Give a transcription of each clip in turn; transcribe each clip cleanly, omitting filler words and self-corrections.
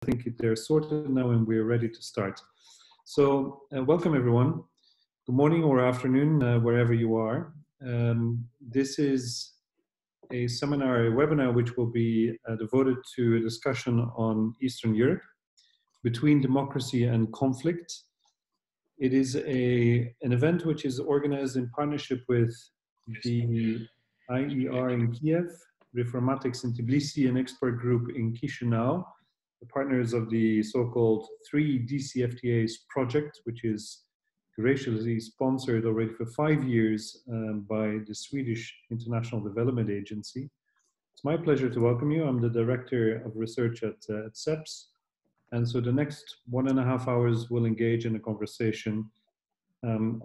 I think they're sorted now and we're ready to start. So welcome everyone. Good morning or afternoon, wherever you are. This is a seminar, a webinar, which will be devoted to a discussion on Eastern Europe, between democracy and conflict. It is an event which is organized in partnership with the IER in Kiev, Reformatics in Tbilisi, and Expert-Grup in Chisinau, the partners of the so-called 3 DCFTAs project, which is graciously sponsored already for 5 years by the Swedish International Development Agency. It's my pleasure to welcome you. I'm the Director of Research at CEPS. And so the next 1.5 hours will engage in a conversation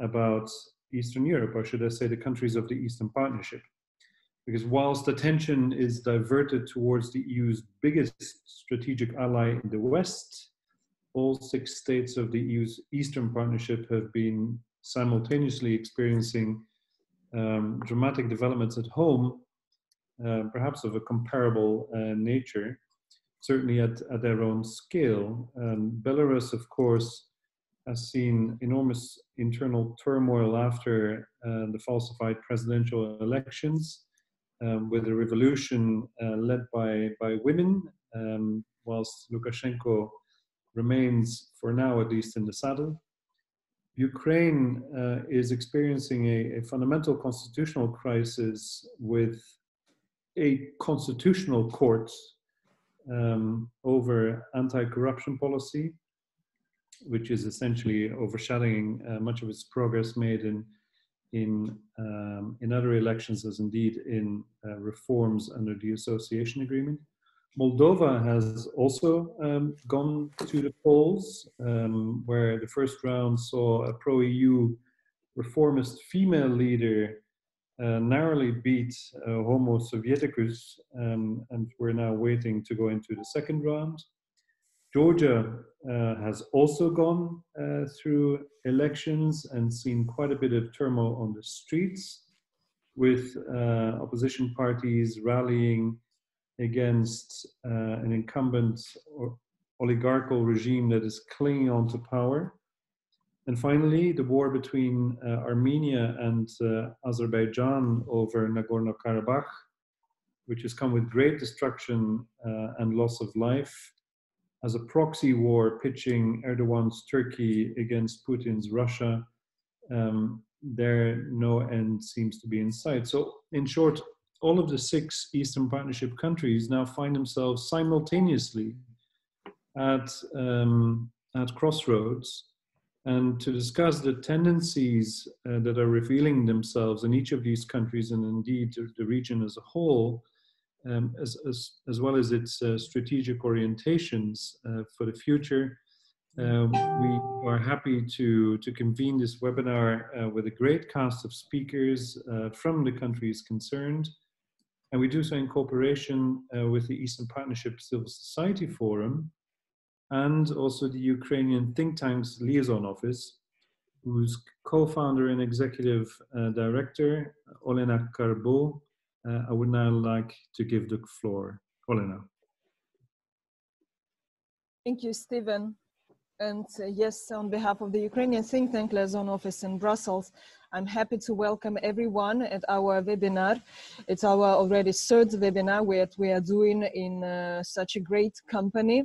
about Eastern Europe, or should I say the countries of the Eastern Partnership. Because whilst attention is diverted towards the EU's biggest strategic ally in the West, all 6 states of the EU's Eastern Partnership have been simultaneously experiencing dramatic developments at home, perhaps of a comparable nature, certainly at their own scale. Belarus, of course, has seen enormous internal turmoil after the falsified presidential elections, with a revolution led by women, whilst Lukashenko remains, for now at least, in the saddle. Ukraine is experiencing a fundamental constitutional crisis with a constitutional court over anti-corruption policy, which is essentially overshadowing much of its progress made in other elections, as indeed in reforms under the association agreement. Moldova has also gone to the polls, where the first round saw a pro-EU reformist female leader narrowly beat Homo Sovieticus, and we're now waiting to go into the second round. Georgia has also gone through elections and seen quite a bit of turmoil on the streets, with opposition parties rallying against an incumbent or oligarchical regime that is clinging on to power. And finally, the war between Armenia and Azerbaijan over Nagorno-Karabakh, which has come with great destruction and loss of life, as a proxy war pitching Erdogan's Turkey against Putin's Russia. There no end seems to be in sight. So in short, all of the 6 Eastern Partnership countries now find themselves simultaneously at crossroads. And to discuss the tendencies that are revealing themselves in each of these countries, and indeed the region as a whole, as well as its strategic orientations for the future, we are happy to convene this webinar with a great cast of speakers from the countries concerned. And we do so in cooperation with the Eastern Partnership Civil Society Forum, and also the Ukrainian think tank's Liaison office, whose co-founder and executive director, Olena Carbou, I would now like to give the floor. Olena. Thank you, Stephen. And yes, on behalf of the Ukrainian think tank Liaison office in Brussels, I'm happy to welcome everyone at our webinar. It's our already 3rd webinar we are doing in such a great company.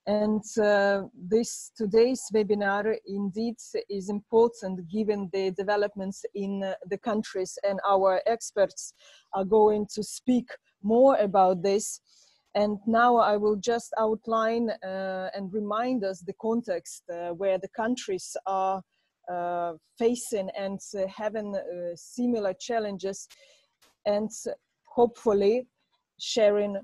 And today's webinar indeed is important given the developments in the countries, and our experts are going to speak more about this. And now I will just outline and remind us the context where the countries are facing and having similar challenges, and hopefully sharing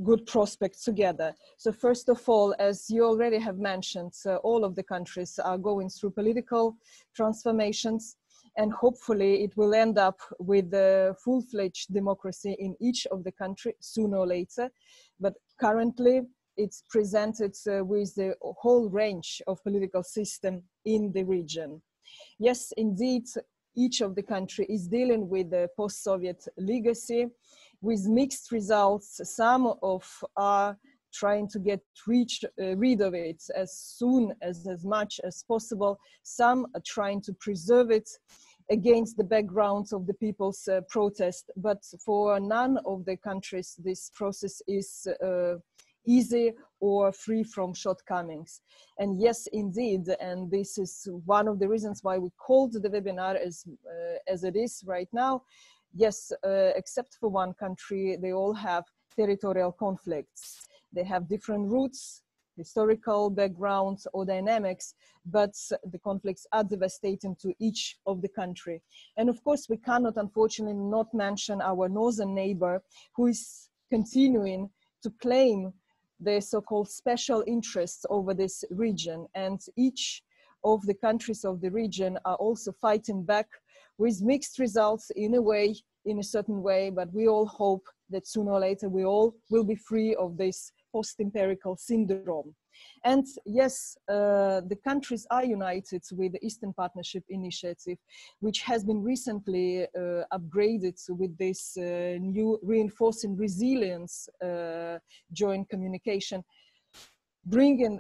good prospects together. So first of all, as you already have mentioned, all of the countries are going through political transformations, and hopefully it will end up with a full-fledged democracy in each of the countries sooner or later. But currently it's presented with the whole range of political system in the region. Yes, indeed, each of the country is dealing with the post-Soviet legacy, with mixed results. Some of are trying to get rid of it as soon as much as possible. Some are trying to preserve it against the backgrounds of the people's protest. But for none of the countries, this process is easy or free from shortcomings. And yes, indeed, and this is one of the reasons why we called the webinar as it is right now. Yes, except for one country, they all have territorial conflicts. They have different roots, historical backgrounds or dynamics, but the conflicts are devastating to each of the country. And of course, we cannot unfortunately not mention our northern neighbor, who is continuing to claim their so-called special interests over this region. And each of the countries of the region are also fighting back with mixed results in a certain way, but we all hope that sooner or later we all will be free of this post-empirical syndrome. And yes, the countries are united with the Eastern Partnership Initiative, which has been recently upgraded with this new reinforcing resilience joint communication, bringing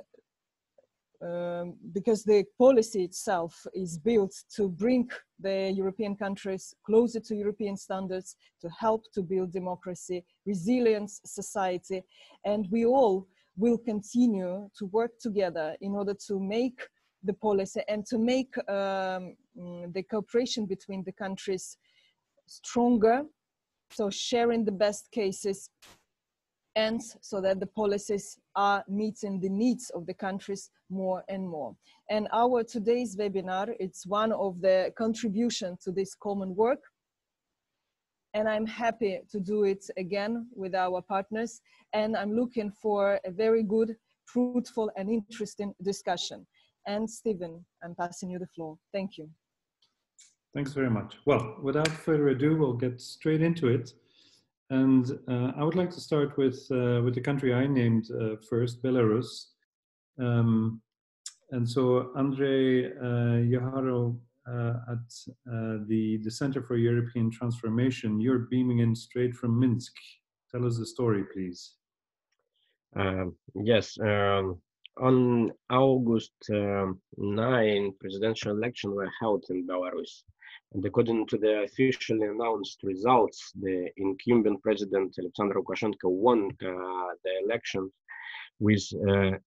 because the policy itself is built to bring the European countries closer to European standards, to help to build democracy, resilience, society, and we all will continue to work together in order to make the policy and to make the cooperation between the countries stronger, so sharing the best cases, and so that the policies are meeting the needs of the countries more and more. And our today's webinar, it's one of the contributions to this common work. And I'm happy to do it again with our partners. And I'm looking for a very good, fruitful and interesting discussion. And Stephen, I'm passing you the floor. Thank you. Thanks very much. Well, without further ado, we'll get straight into it. And I would like to start with the country I named first, Belarus. And so Andrei, Yahorau at the Center for European Transformation, you're beaming in straight from Minsk. Tell us the story, please. Yes, on August 9, presidential elections were held in Belarus. And according to the officially announced results, the incumbent president Alexander Lukashenko won the election with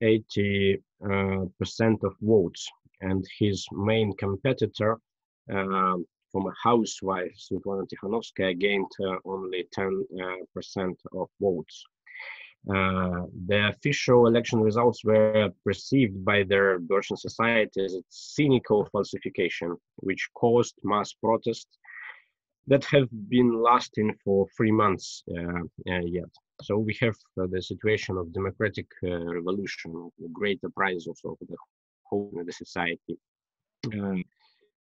80% of votes. And his main competitor, former housewife Svetlana Tikhanovskaya, gained only 10% of votes. The official election results were perceived by their Belarusian society as a cynical falsification, which caused mass protests that have been lasting for 3 months yet. So we have the situation of democratic revolution, the great uprising of the whole of the society.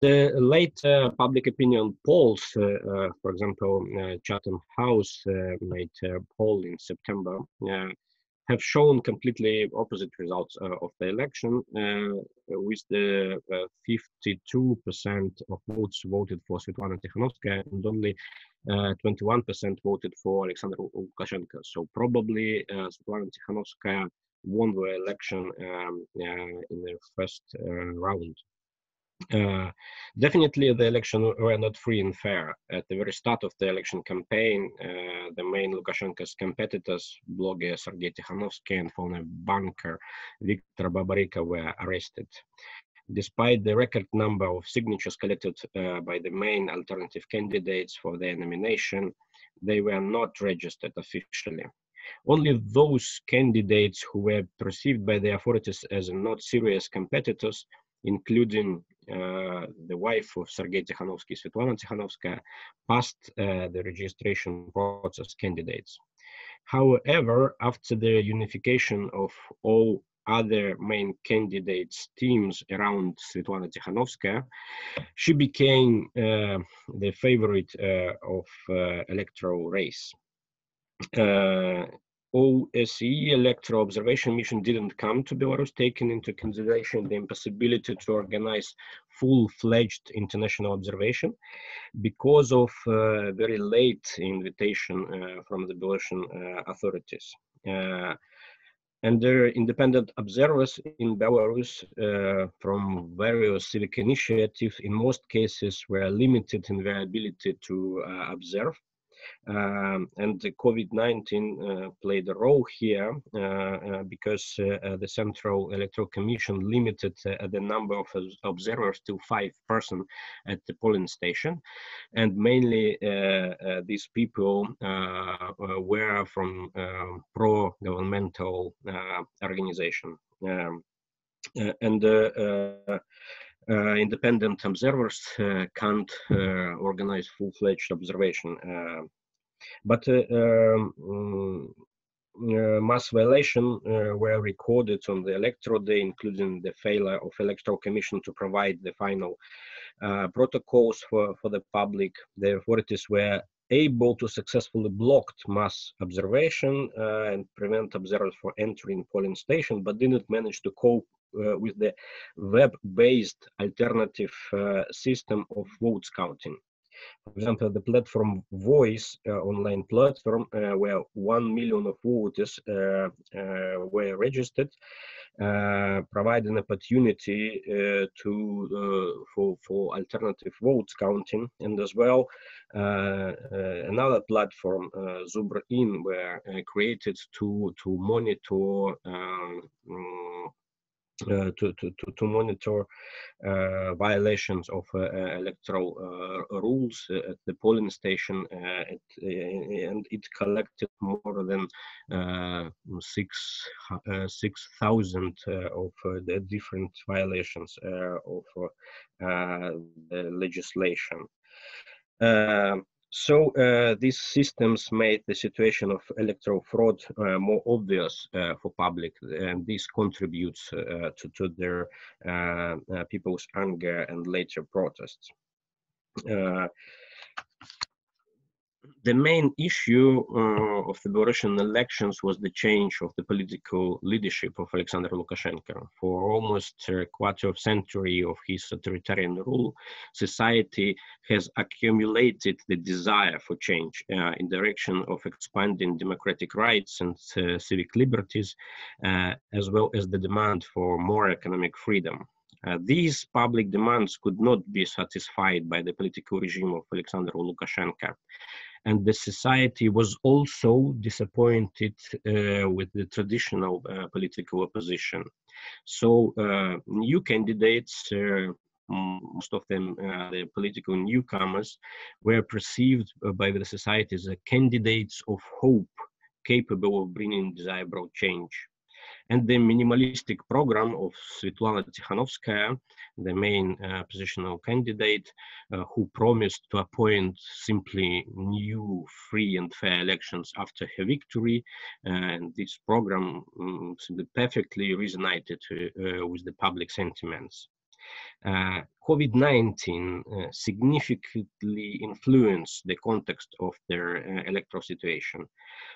The late public opinion polls, for example, Chatham House made a poll in September, have shown completely opposite results of the election, with the 52% of votes voted for Svetlana Tikhanovskaya and only 21% voted for Alexander Lukashenko. So probably Svetlana Tikhanovskaya won the election in the first round. Definitely the election were not free and fair. At the very start of the election campaign, the main Lukashenko's competitors, blogger Sergei Tikhanovsky and former banker Viktor Babarika, were arrested. Despite the record number of signatures collected by the main alternative candidates for their nomination, they were not registered officially. Only those candidates who were perceived by the authorities as not serious competitors, including the wife of Sergei Tikhanovsky, Svetlana Tikhanovskaya, passed the registration process candidates. However, after the unification of all other main candidates' teams around Svetlana Tikhanovskaya, she became the favorite of electoral race. OSCE electoral observation mission didn't come to Belarus, taking into consideration the impossibility to organize full-fledged international observation because of very late invitation from the Belarusian authorities. And there are independent observers in Belarus from various civic initiatives, in most cases, were limited in their ability to observe. And the COVID-19 played a role here because the Central Electoral Commission limited the number of observers to 5 persons at the polling station. And mainly these people were from pro-governmental organization. Independent observers can't organize full-fledged observation. But mass violations were recorded on the electoral day, including the failure of Electoral Commission to provide the final protocols for the public. The authorities were able to successfully block mass observation and prevent observers from entering polling station, but didn't manage to cope with the web-based alternative system of votes counting. For example, the platform Voice, online platform, where 1 million of voters were registered, provide an opportunity for alternative votes counting, and as well another platform, Zubr-In, were created to monitor to monitor violations of electoral rules at the polling station, and it collected more than 6,000 of the different violations of the legislation. So these systems made the situation of electoral fraud more obvious for public, and this contributes to their people's anger and later protests. The main issue of the Belarusian elections was the change of the political leadership of Alexander Lukashenko. For almost a quarter of a century of his authoritarian rule, society has accumulated the desire for change in direction of expanding democratic rights and civic liberties, as well as the demand for more economic freedom. These public demands could not be satisfied by the political regime of Alexander Lukashenko. And the society was also disappointed with the traditional political opposition. So new candidates, most of them the political newcomers, were perceived by the society as candidates of hope, capable of bringing desirable change. And the minimalistic program of Svetlana Tikhanovskaya, the main oppositional candidate, who promised to appoint simply new, free and fair elections after her victory, and this program perfectly resonated with the public sentiments. COVID-19 significantly influenced the context of their electoral situation.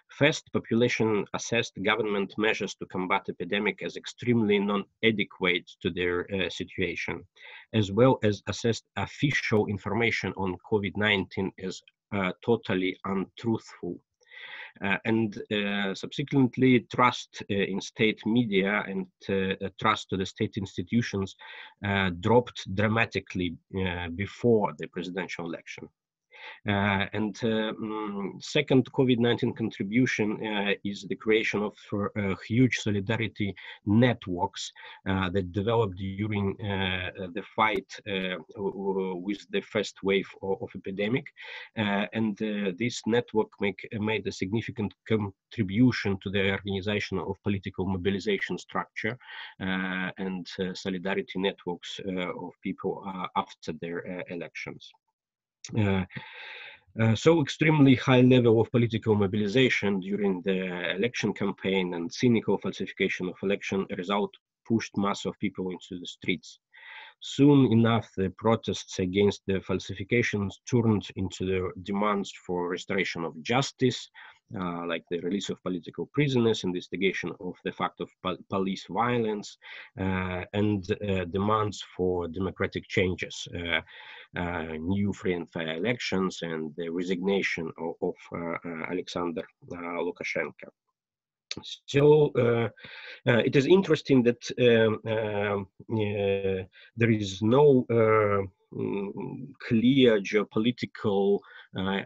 First, population assessed government measures to combat epidemic as extremely non-adequate to their situation, as well as assessed official information on COVID-19 as totally untruthful. And subsequently, trust in state media and trust to the state institutions dropped dramatically before the presidential election. Second COVID-19 contribution is the creation of huge solidarity networks that developed during the fight with the first wave of epidemic. This network made a significant contribution to the organization of political mobilization structure and solidarity networks of people after their elections. So extremely high level of political mobilization during the election campaign and cynical falsification of election result pushed mass of people into the streets. Soon enough, the protests against the falsifications turned into the demands for restoration of justice, like the release of political prisoners, investigation of the fact of police violence, and demands for democratic changes, new free and fair elections, and the resignation of Alexander Lukashenko. So it is interesting that there is no clear geopolitical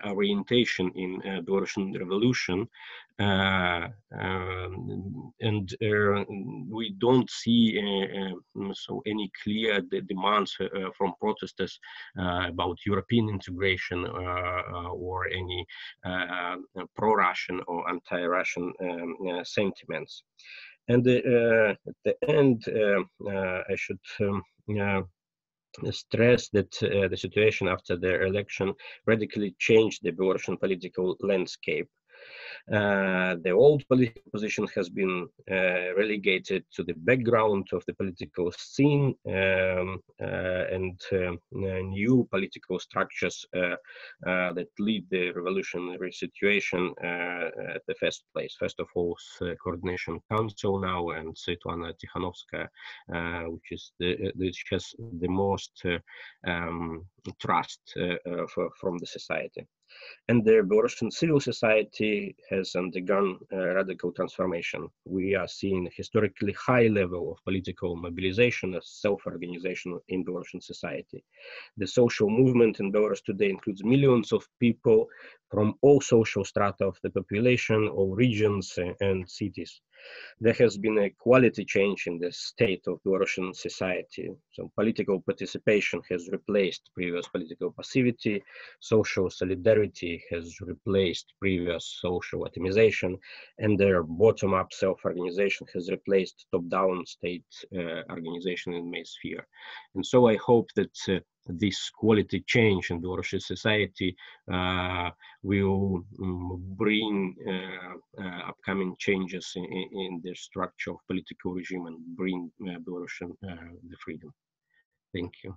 orientation in the Russian Revolution, and we don't see so any clear demands from protesters about European integration or any pro-Russian or anti-Russian sentiments. And at the end, I should stress that the situation after the election radically changed the Belarusian political landscape. The old political position has been relegated to the background of the political scene, and new political structures that lead the revolutionary situation at the first place. First of all, Coordination Council now, and Svetlana Tikhanovskaya, which has the most trust from the society. And the Belarusian civil society has undergone radical transformation. We are seeing a historically high level of political mobilization and self-organization in Belarusian society. The social movement in Belarus today includes millions of people from all social strata of the population, all regions and cities. There has been a quality change in the state of Belarusian society. So political participation has replaced previous political passivity, social solidarity has replaced previous social atomization, and their bottom-up self-organization has replaced top-down state organization in main sphere. And so I hope that this quality change in Belarusian society will bring upcoming changes in the structure of political regime and bring Belarusian the freedom. Thank you.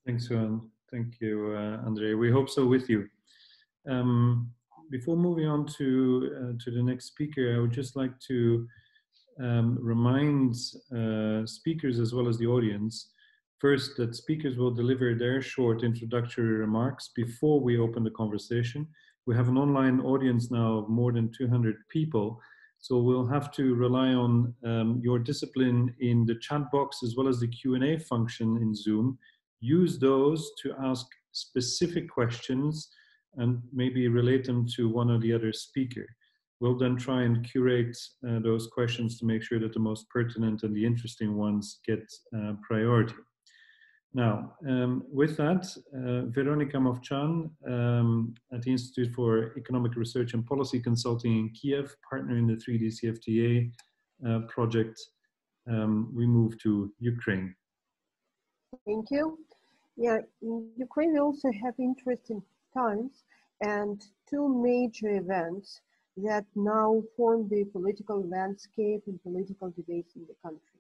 Thanks, Johan. Thank you, Andrei. We hope so with you. Before moving on to the next speaker, I would just like to remind speakers as well as the audience first that speakers will deliver their short introductory remarks before we open the conversation. We have an online audience now of more than 200 people, so we'll have to rely on your discipline in the chat box as well as the Q&A function in Zoom. Use those to ask specific questions and maybe relate them to one or the other speaker. We'll then try and curate those questions to make sure that the most pertinent and the interesting ones get priority. Now, with that, Veronika Movchan at the Institute for Economic Research and Policy Consulting in Kiev, partner in the 3 DCFTA project. We move to Ukraine. Thank you. Yeah, in Ukraine we also have interesting times and two major events that now form the political landscape and political debates in the country.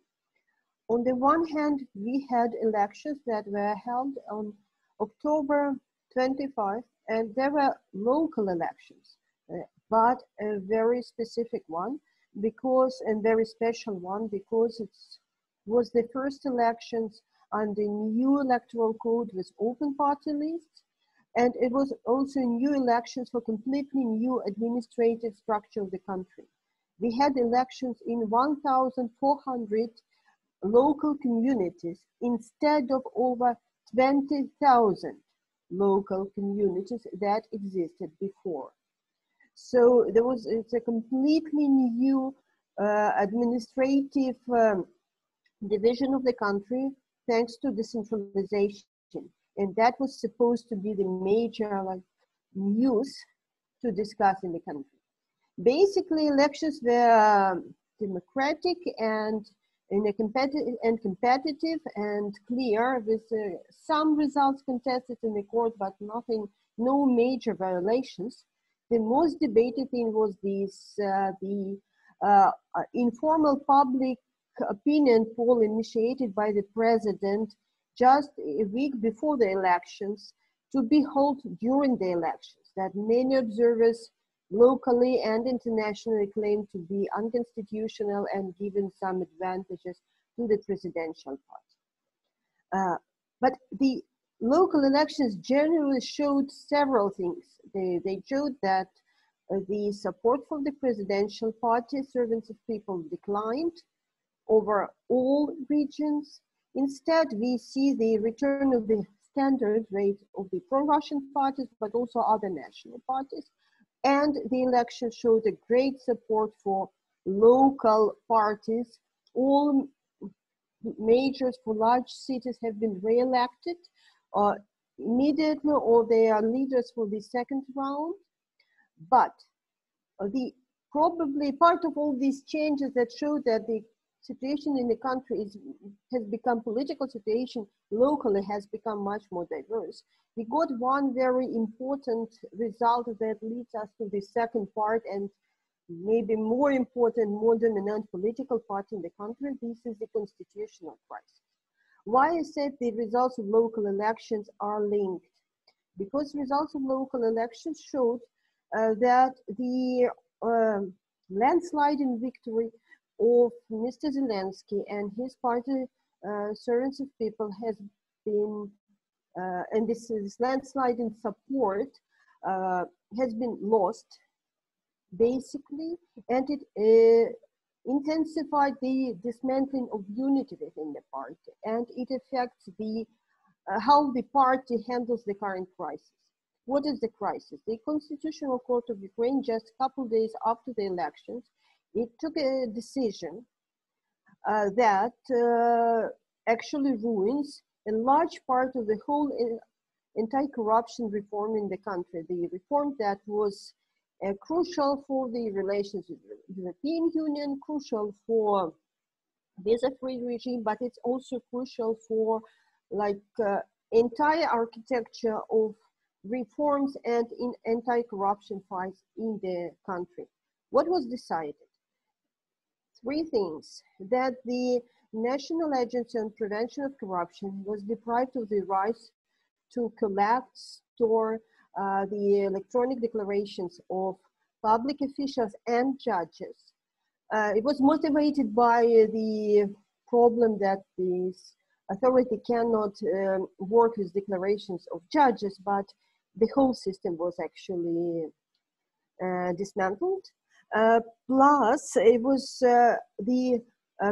On the one hand, we had elections that were held on October 25, and there were local elections, but a very specific one and very special one because it was the first elections on the new electoral code with open party lists, and it was also new elections for completely new administrative structure of the country. We had elections in 1,400 local communities instead of over 20,000 local communities that existed before. So it's a completely new administrative division of the country thanks to decentralization. And that was supposed to be the major news to discuss in the country. Basically, elections were democratic and competitive and clear, with some results contested in the court, but no major violations. The most debated thing was the informal public opinion poll initiated by the president just a week before the elections to be held during the elections, that many observers locally and internationally claimed to be unconstitutional and given some advantages to the presidential party. But the local elections generally showed several things. They showed that the support for the presidential party, Servants of People, declined over all regions. Instead, we see the return of the standard rate of the pro-Russian parties, but also other national parties. And the election showed a great support for local parties. All majors for large cities have been re-elected immediately, or they are leaders for the second round. But probably part of all these changes that show that the situation in the country has become, political situation locally has become much more diverse. We got one very important result that leads us to the second part, and maybe more important, more dominant political party in the country. This is the constitutional crisis. Why I said the results of local elections are linked? Because results of local elections showed that the landsliding victory of Mr. Zelensky and his party, Servants of People, has been, and this landsliding support has been lost, basically, and it intensified the dismantling of unity within the party, and it affects the how the party handles the current crisis. What is the crisis? The Constitutional Court of Ukraine, just a couple of days after the elections, it took a decision that actually ruins a large part of the whole anti-corruption reform in the country. The reform that was crucial for the relations with the European Union, crucial for visa-free regime, but it's also crucial for entire architecture of reforms and in anti-corruption fights in the country. What was decided? Three things: that the National Agency on Prevention of Corruption was deprived of the rights to collect, store the electronic declarations of public officials and judges. It was motivated by the problem that this authority cannot work with declarations of judges, but the whole system was actually dismantled. Plus, it was the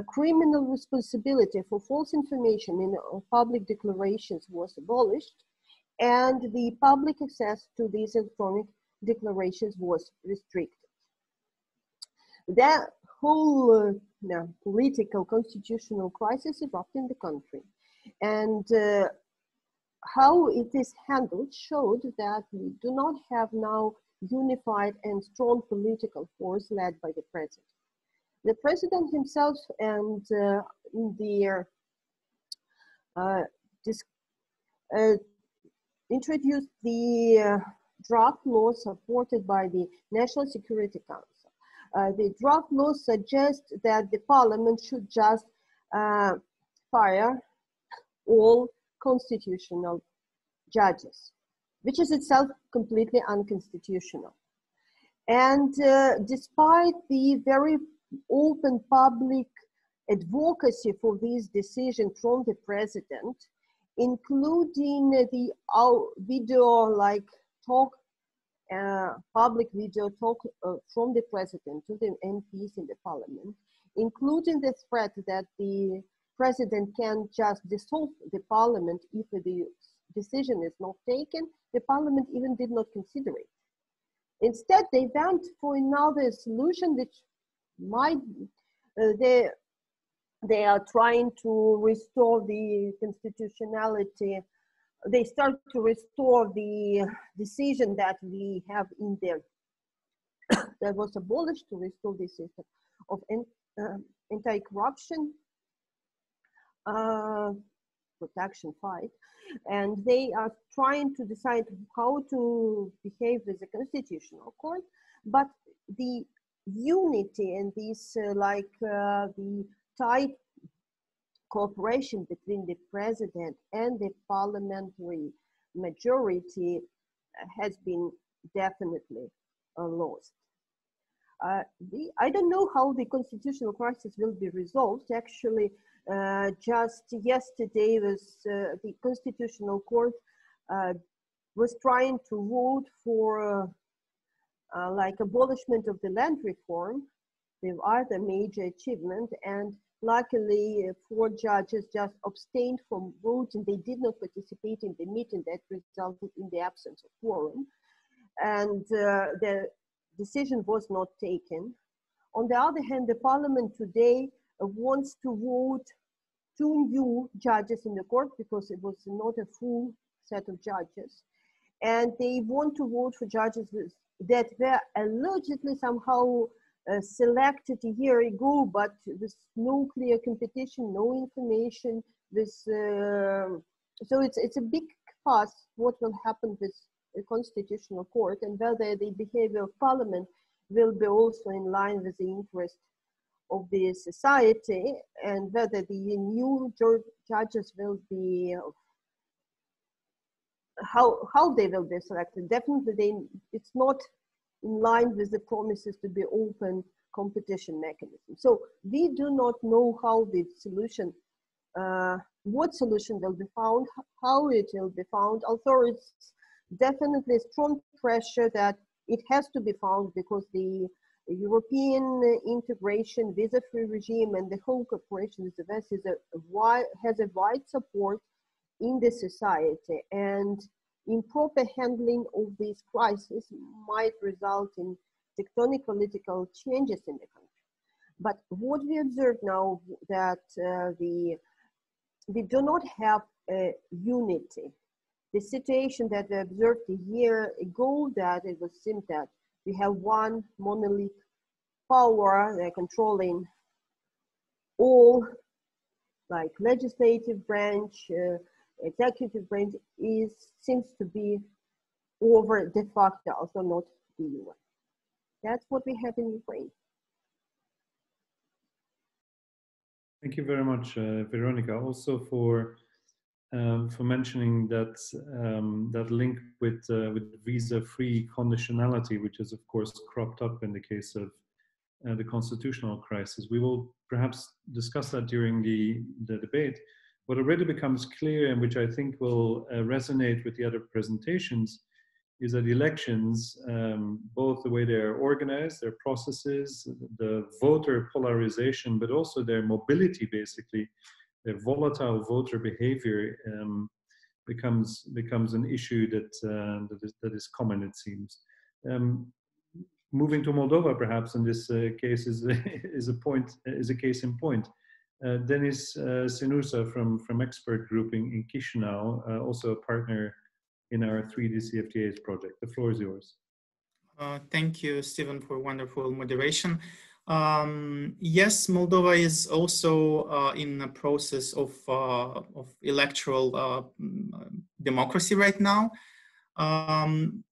criminal responsibility for false information in public declarations was abolished, and the public access to these electronic declarations was restricted. That whole political constitutional crisis erupted in the country, and how it is handled showed that we do not have now unified and strong political force led by the president. The president himself and in their introduced the draft law supported by the National Security Council. The draft law suggests that the parliament should just fire all constitutional judges, which is itself completely unconstitutional. And despite the very open public advocacy for this decision from the president, including the video talk, public video talk from the president to the MPs in the parliament, including the threat that the president can just dissolve the parliament if the decision is not taken. The parliament even did not consider it. Instead, they went for another solution, which might, they are trying to restore the constitutionality. They start to restore the decision that we have in there that was abolished, to restore the system of anti-corruption protection fight. And they are trying to decide how to behave with the Constitutional Court, but the unity and this the tight cooperation between the president and the parliamentary majority has been definitely lost. I don't know how the constitutional crisis will be resolved. Actually, just yesterday was the Constitutional Court was trying to vote for like abolishment of the land reform. They are the major achievement, and luckily 4 judges just abstained from voting. They did not participate in the meeting that resulted in the absence of quorum, and the decision was not taken. On the other hand, the parliament today wants to vote 2 new judges in the court because it was not a full set of judges. And they want to vote for judges that were allegedly somehow selected a year ago, but with no clear competition, no information. So it's a big fuss what will happen with the constitutional court, and whether the behavior of parliament will be also in line with the interest of the society, and whether the new judges will be how they will be selected. Definitely it's not in line with the promises to be open competition mechanism. So we do not know how the solution, what solution will be found, how it will be found, although it's definitely strong pressure that it has to be found, because the European integration, visa-free regime, and the whole cooperation with the West has a wide support in the society, and improper handling of this crisis might result in tectonic political changes in the country. But what we observe now that we do not have a unity. The situation that we observed a year ago, that it was seemed that we have one monolith power controlling all, like legislative branch, executive branch, seems to be over de facto, also not the UN. That's what we have in Ukraine. Thank you very much, Veronika, also for mentioning that that link with visa-free conditionality, which is of course cropped up in the case of the constitutional crisis. We will perhaps discuss that during the debate. What already becomes clear, and which I think will resonate with the other presentations, is that elections, both the way they're organized, their processes, the voter polarization, but also their mobility, basically, their volatile voter behavior, becomes an issue that is common, it seems. Moving to Moldova, perhaps in this case, is a case in point. Denis Cenusa from Expert-Grup in Chisinau, also a partner in our 3 DCFTAs project. The floor is yours. Thank you, Stephen, for wonderful moderation. Yes, Moldova is also in a process of electoral democracy right now.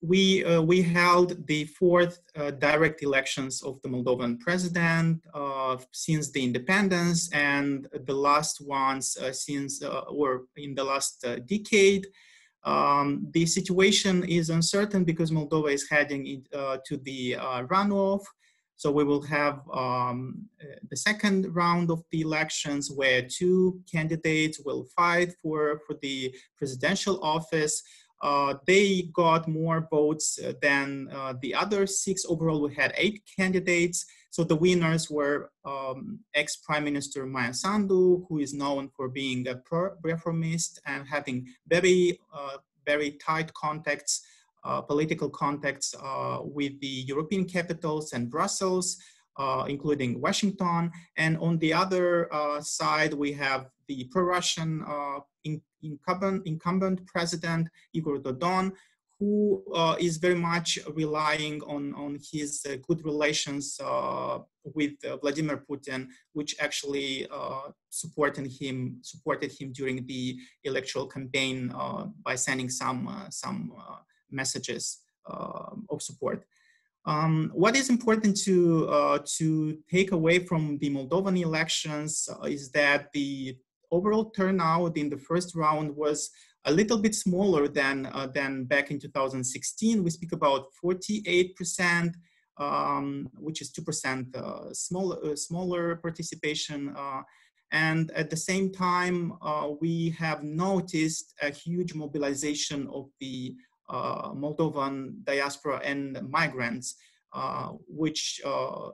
We held the 4th direct elections of the Moldovan president since the independence, and the last ones were in the last decade. The situation is uncertain because Moldova is heading to the runoff. So we will have the second round of the elections where 2 candidates will fight for the presidential office. They got more votes than the other 6. Overall, we had 8 candidates. So the winners were ex-Prime Minister Maia Sandu, who is known for being a pro-reformist and having very tight contacts, political contacts with the European capitals and Brussels, including Washington. And on the other side, we have the pro-Russian incumbent president, Igor Dodon, who is very much relying on his good relations with Vladimir Putin, which actually supported him during the electoral campaign by sending some messages of support. What is important to take away from the Moldovan elections is that the overall turnout in the first round was a little bit smaller than back in 2016. We speak about 48%, which is 2% smaller participation. And at the same time, we have noticed a huge mobilization of the Moldovan diaspora and migrants, which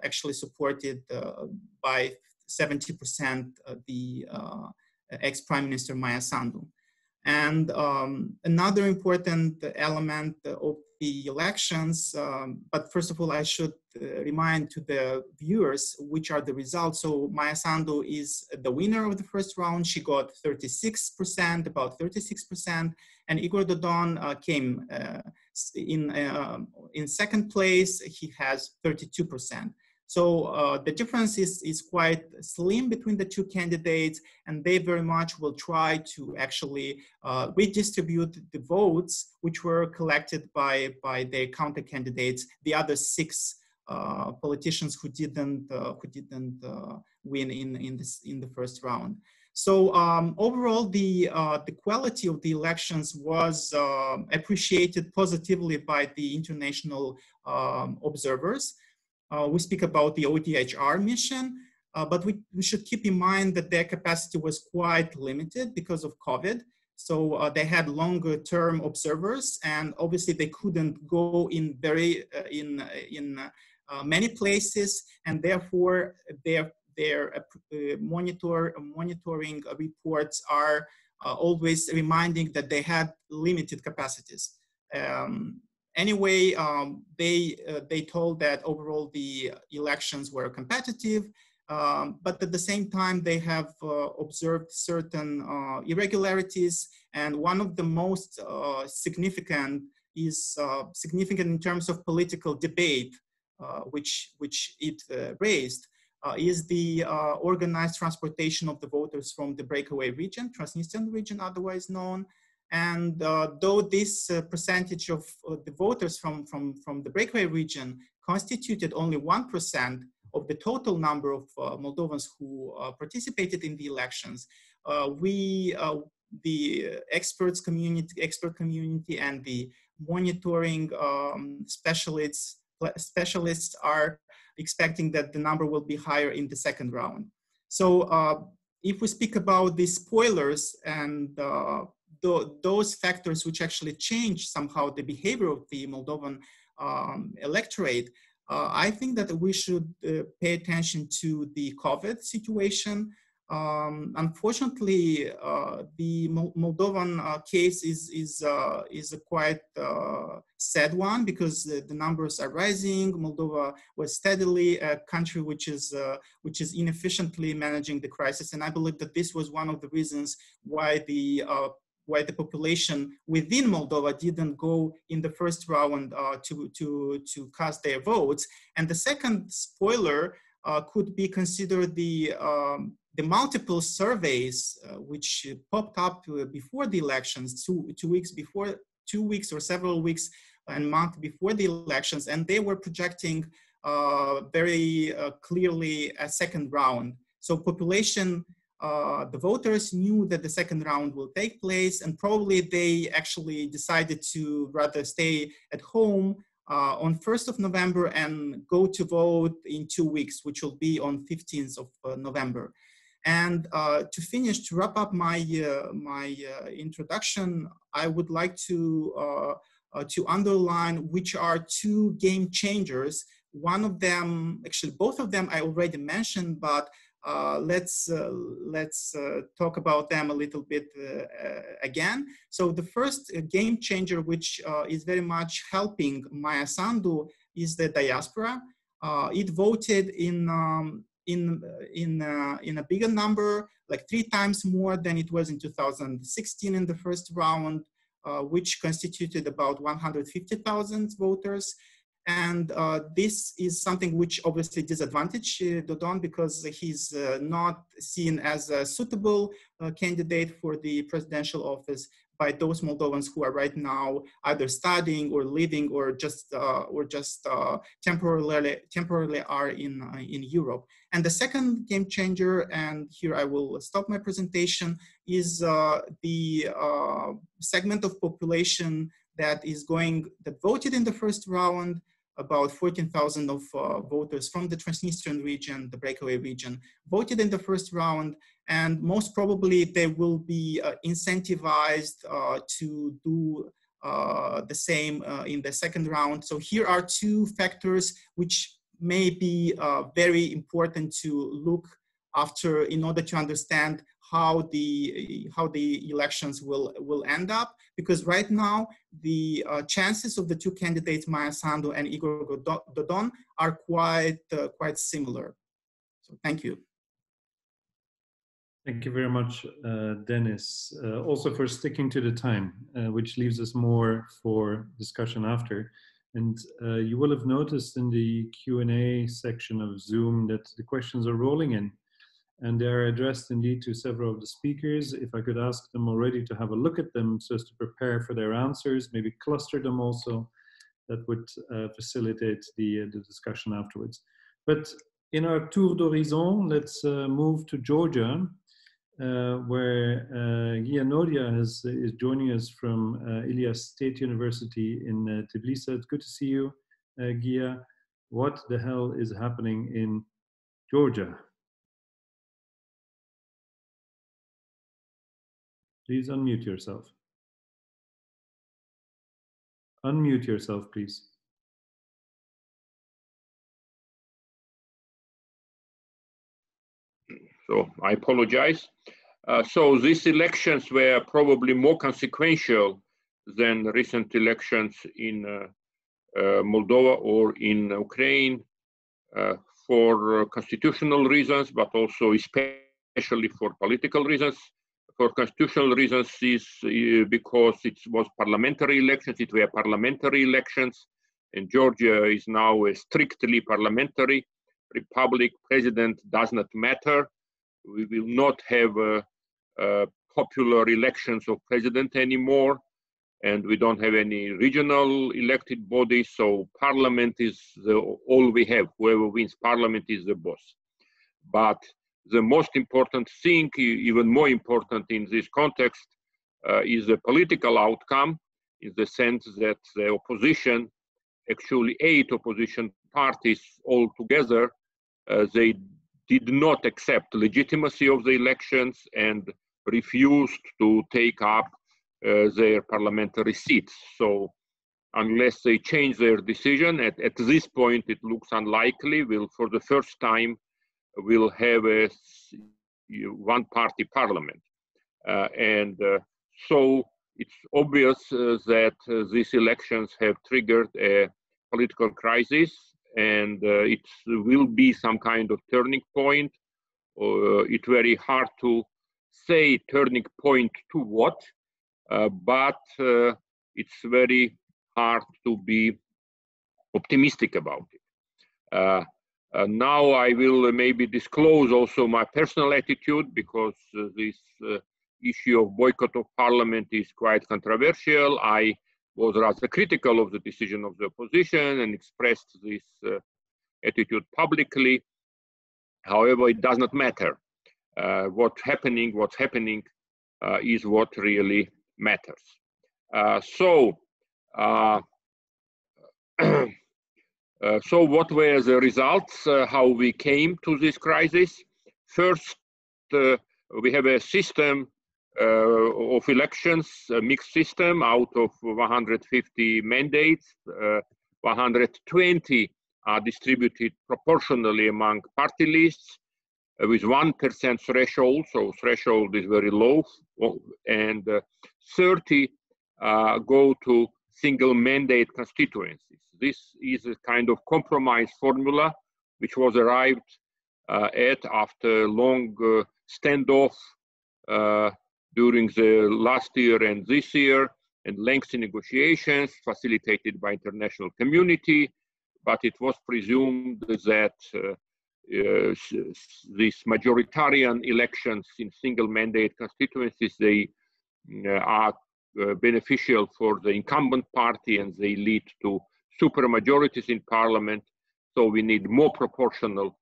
actually supported by 70% the ex-Prime Minister Maia Sandu. And another important element of the elections, but first of all, I should remind to the viewers which are the results. So Maia Sandu is the winner of the first round. She got 36%, about 36%, and Igor Dodon came in second place. He has 32%. So the difference is quite slim between the two candidates, and they very much will try to actually redistribute the votes which were collected by their counter candidates, the other 6 politicians who didn't win in the first round. So overall, the quality of the elections was appreciated positively by the international observers. We speak about the ODIHR mission, but we should keep in mind that their capacity was quite limited because of COVID. So they had longer term observers, and obviously they couldn't go in many places, and therefore their monitoring reports are always reminding that they had limited capacities. Anyway, they told that overall the elections were competitive, but at the same time they have observed certain irregularities, and one of the most significant is significant in terms of political debate, which it raised, is the organized transportation of the voters from the breakaway region, Transnistrian region otherwise known. And though this percentage of the voters from the breakaway region constituted only 1% of the total number of Moldovans who participated in the elections, the expert community and the monitoring specialists are expecting that the number will be higher in the second round. So if we speak about the spoilers and those factors which actually change somehow the behavior of the Moldovan electorate, I think that we should pay attention to the COVID situation. Unfortunately, the Moldovan case is a quite sad one, because the numbers are rising. Moldova was steadily a country which is inefficiently managing the crisis, and I believe that this was one of the reasons why the population within Moldova didn't go in the first round to cast their votes. And the second spoiler could be considered the multiple surveys which popped up before the elections, 2 weeks or several weeks and month before the elections, and they were projecting very clearly a second round. So population, the voters knew that the second round will take place, and probably they actually decided to rather stay at home on 1st of November and go to vote in 2 weeks, which will be on 15th of November. And to wrap up my introduction, I would like to underline which are 2 game changers. One of them, actually both of them I already mentioned, but let's talk about them a little bit again. So the first game changer, which is very much helping Maia Sandu, is the diaspora. It voted in a bigger number, like 3 times more than it was in 2016 in the first round, which constituted about 150,000 voters. And this is something which obviously disadvantages Dodon, because he's not seen as a suitable candidate for the presidential office by those Moldovans who are right now either studying or living or just temporarily are in Europe. And the second game changer, and here I will stop my presentation, is the segment of population that voted in the first round. About 14,000 of voters from the Transnistrian region, the breakaway region, voted in the first round, and most probably they will be incentivized to do the same in the second round. So here are two factors which may be very important to look after in order to understand how the elections will end up, because right now the chances of the two candidates, Maia Sandu and Igor Dodon, are quite similar. So thank you. Thank you very much, Denis, also for sticking to the time, which leaves us more for discussion after. And you will have noticed in the Q&A section of Zoom that the questions are rolling in, and they are addressed indeed to several of the speakers. If I could ask them already to have a look at them so as to prepare for their answers, maybe cluster them also, that would facilitate the discussion afterwards. But in our tour d'horizon, let's move to Georgia, where Ghia Nodia is joining us from Ilia State University in Tbilisi. It's good to see you, Ghia. What the hell is happening in Georgia? Please unmute yourself. Unmute yourself, please. So I apologize. So these elections were probably more consequential than recent elections in Moldova or in Ukraine for constitutional reasons, but also especially for political reasons. For constitutional reasons is because it was parliamentary elections, it were parliamentary elections, and Georgia is now a strictly parliamentary republic. President does not matter. We will not have popular elections of president anymore, and we don't have any regional elected bodies, so parliament is all we have. Whoever wins parliament is the boss. But the most important thing, even more important in this context, is the political outcome, in the sense that the opposition, actually 8 opposition parties all together, they did not accept legitimacy of the elections and refused to take up their parliamentary seats. So unless they change their decision, at this point it looks unlikely. For the first time, we'll have a one-party parliament. So it's obvious that these elections have triggered a political crisis, and it will be some kind of turning point. It's very hard to say turning point to what, but it's very hard to be optimistic about it. Now I will maybe disclose also my personal attitude, because this issue of boycott of parliament is quite controversial. I was rather critical of the decision of the opposition and expressed this attitude publicly. However, it does not matter. What's happening is what really matters. So what were the results, how we came to this crisis? First, we have a system of elections, a mixed system. Out of 150 mandates, 120 are distributed proportionally among party lists with 1% threshold, so threshold is very low, and 30 go to single mandate constituencies. This is a kind of compromise formula which was arrived at after long standoff during the last year and this year, and lengthy negotiations facilitated by international community. But it was presumed that these majoritarian elections in single mandate constituencies, they are beneficial for the incumbent party, and they lead to super majorities in parliament. So we need more proportional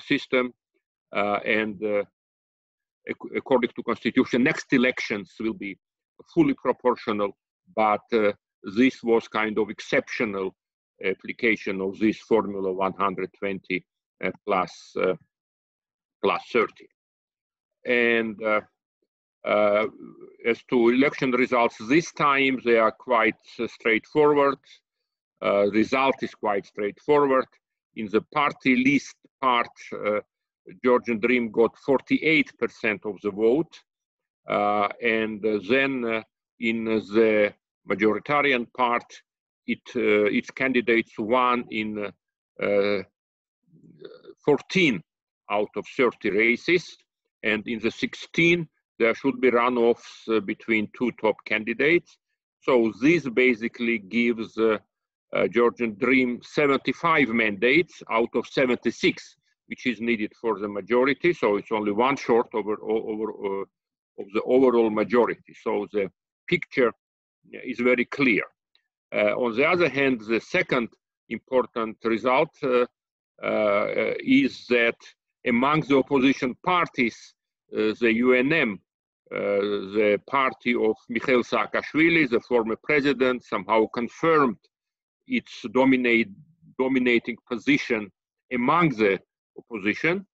system, and according to constitution, next elections will be fully proportional, but this was kind of exceptional application of this formula 120 plus 30. And As to election results, this time they are quite straightforward. Result is quite straightforward. In the party list part, Georgian Dream got 48% of the vote. And then in the majoritarian part, its candidates won in 14 out of 30 races. And in the 16, there should be runoffs between two top candidates. So this basically gives Georgian Dream 75 mandates out of 76, which is needed for the majority. So it's only one short of the overall majority. So the picture is very clear. On the other hand, the second important result is that among the opposition parties, the UNM, the party of Mikhail Saakashvili, the former president, somehow confirmed its dominating position among the opposition.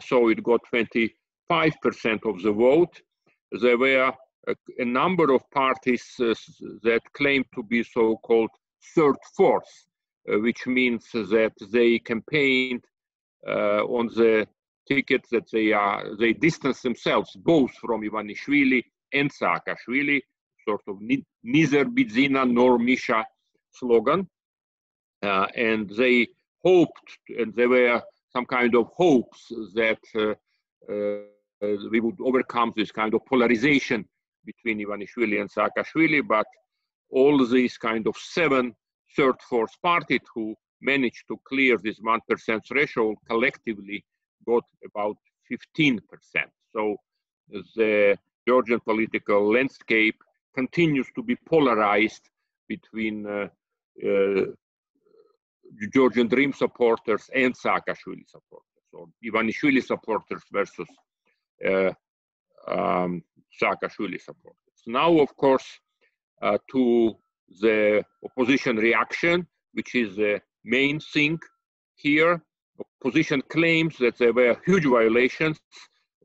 So it got 25% of the vote. There were a number of parties that claimed to be so-called third force, which means that they campaigned on the ticket that they distance themselves both from Ivanishvili and Saakashvili, sort of neither Bidzina nor Misha slogan. And they hoped, and there were some kind of hopes that we would overcome this kind of polarization between Ivanishvili and Saakashvili, but all these kind of 7 third force parties who managed to clear this 1% threshold collectively got about 15%. So the Georgian political landscape continues to be polarized between Georgian Dream supporters and Saakashvili supporters, or Ivanishvili supporters versus Saakashvili supporters. Now, of course, to the opposition reaction, which is the main thing here. Opposition claims that there were huge violations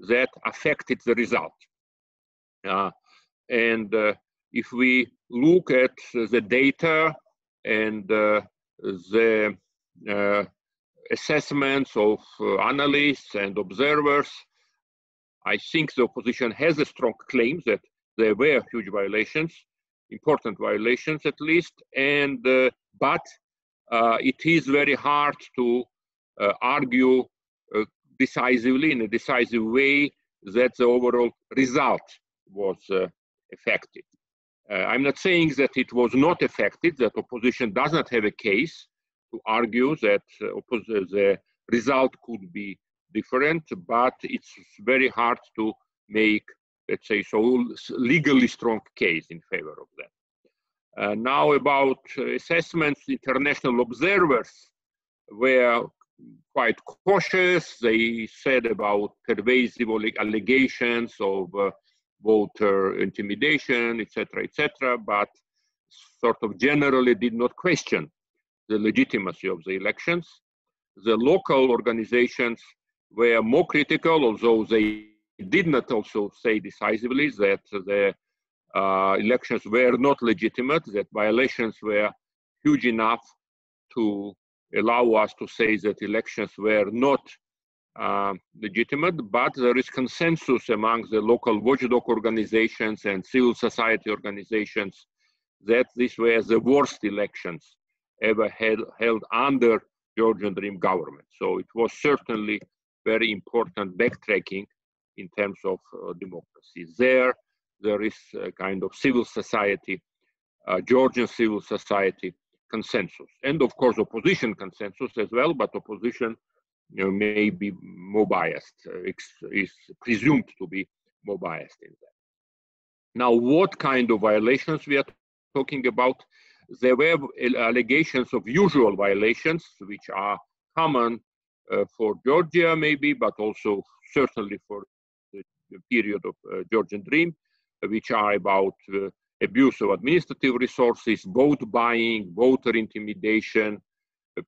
that affected the result. And if we look at the data and the assessments of analysts and observers, I think the opposition has a strong claim that there were huge violations, important violations at least, and but it is very hard to argue decisively, in a decisive way, that the overall result was affected. I'm not saying that it was not affected, that opposition does not have a case to argue that the result could be different, but it's very hard to make, let's say, so legally strong case in favor of that. Now about assessments, international observers were quite cautious. They said about pervasive allegations of voter intimidation, etc., but sort of generally did not question the legitimacy of the elections. The local organizations were more critical, although they did not also say decisively that the elections were not legitimate, that violations were huge enough to allow us to say that elections were not legitimate, but there is consensus among the local watchdog organizations and civil society organizations that these were the worst elections ever held under Georgian Dream government. So it was certainly very important backtracking in terms of democracy. There is a kind of civil society, Georgian civil society consensus, and of course opposition consensus as well, but opposition may be more biased, is presumed to be more biased in that. Now, what kind of violations we are talking about? There were allegations of usual violations, which are common for Georgia maybe, but also certainly for the period of Georgian Dream, which are about abuse of administrative resources, vote buying, voter intimidation,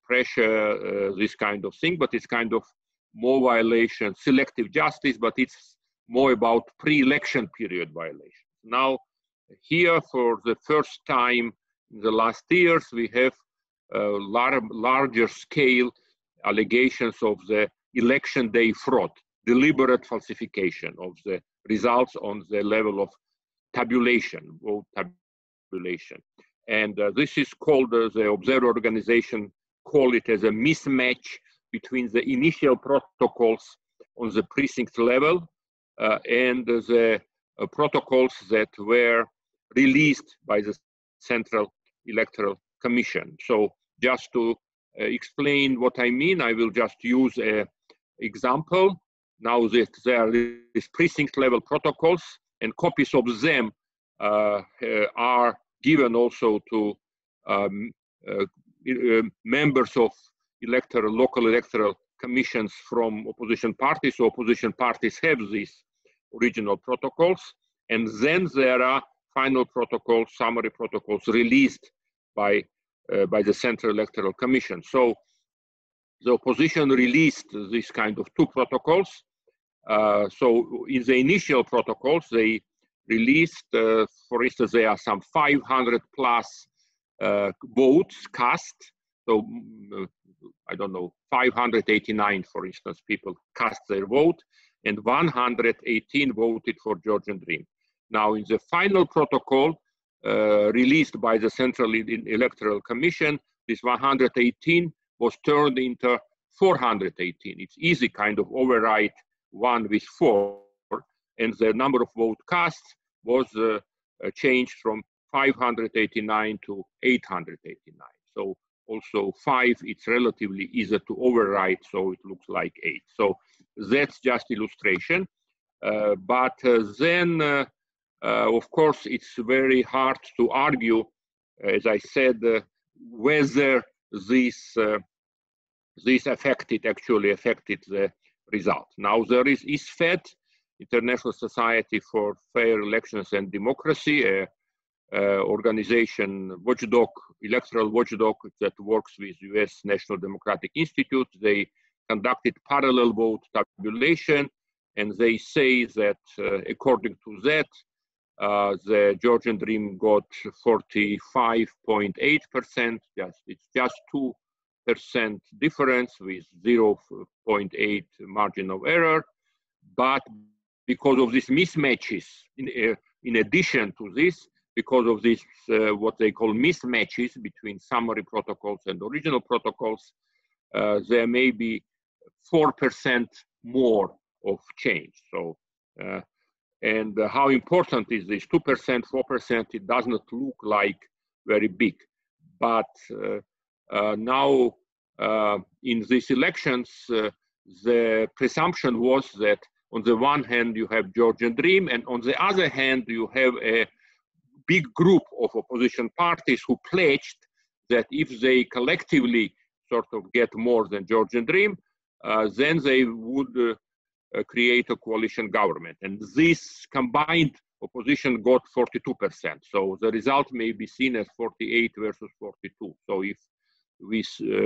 pressure, this kind of thing, but it's kind of more violation, selective justice, but it's more about pre-election period violations. Now, here for the first time in the last years, we have larger scale allegations of the election day fraud, deliberate falsification of the results on the level of tabulation, vote tabulation. And this is called, the observer organization call it as a mismatch between the initial protocols on the precinct level and the protocols that were released by the Central Electoral Commission. So just to explain what I mean, I will just use an example. Now that there are these precinct level protocols, and copies of them are given also to members of local electoral commissions from opposition parties. So opposition parties have these original protocols, and then there are final protocols, summary protocols released by the Central Electoral Commission. So the opposition released this kind of two protocols. So in the initial protocols, they released, for instance, there are some 500 plus votes cast. So I don't know, 589, for instance, people cast their vote, and 118 voted for Georgian Dream. Now, in the final protocol released by the Central Electoral Commission, this 118 was turned into 418. It's easy kind of overwrite 1 with 4, and the number of vote cast was changed from 589 to 889. So also 5, it's relatively easy to overwrite, so it looks like 8. So that's just illustration. But then, of course, it's very hard to argue, as I said, whether this actually affected the result. Now there is ISFED, International Society for Fair Elections and Democracy, organization, watchdog, electoral watchdog that works with US National Democratic Institute. They conducted parallel vote tabulation, and they say that according to that, the Georgian Dream got 45.8%. It's just 2% difference with 0.8 margin of error. But because of these mismatches, in addition to this, because of this, what they call mismatches between summary protocols and original protocols, there may be 4% more of change. So, and how important is this? 2%, 4%, it does not look like very big. But now in these elections, the presumption was that on the one hand, you have Georgian Dream, and on the other hand, you have a big group of opposition parties who pledged that if they collectively sort of get more than Georgian Dream, then they would create a coalition government. And this combined opposition got 42%. So the result may be seen as 48 versus 42. So if we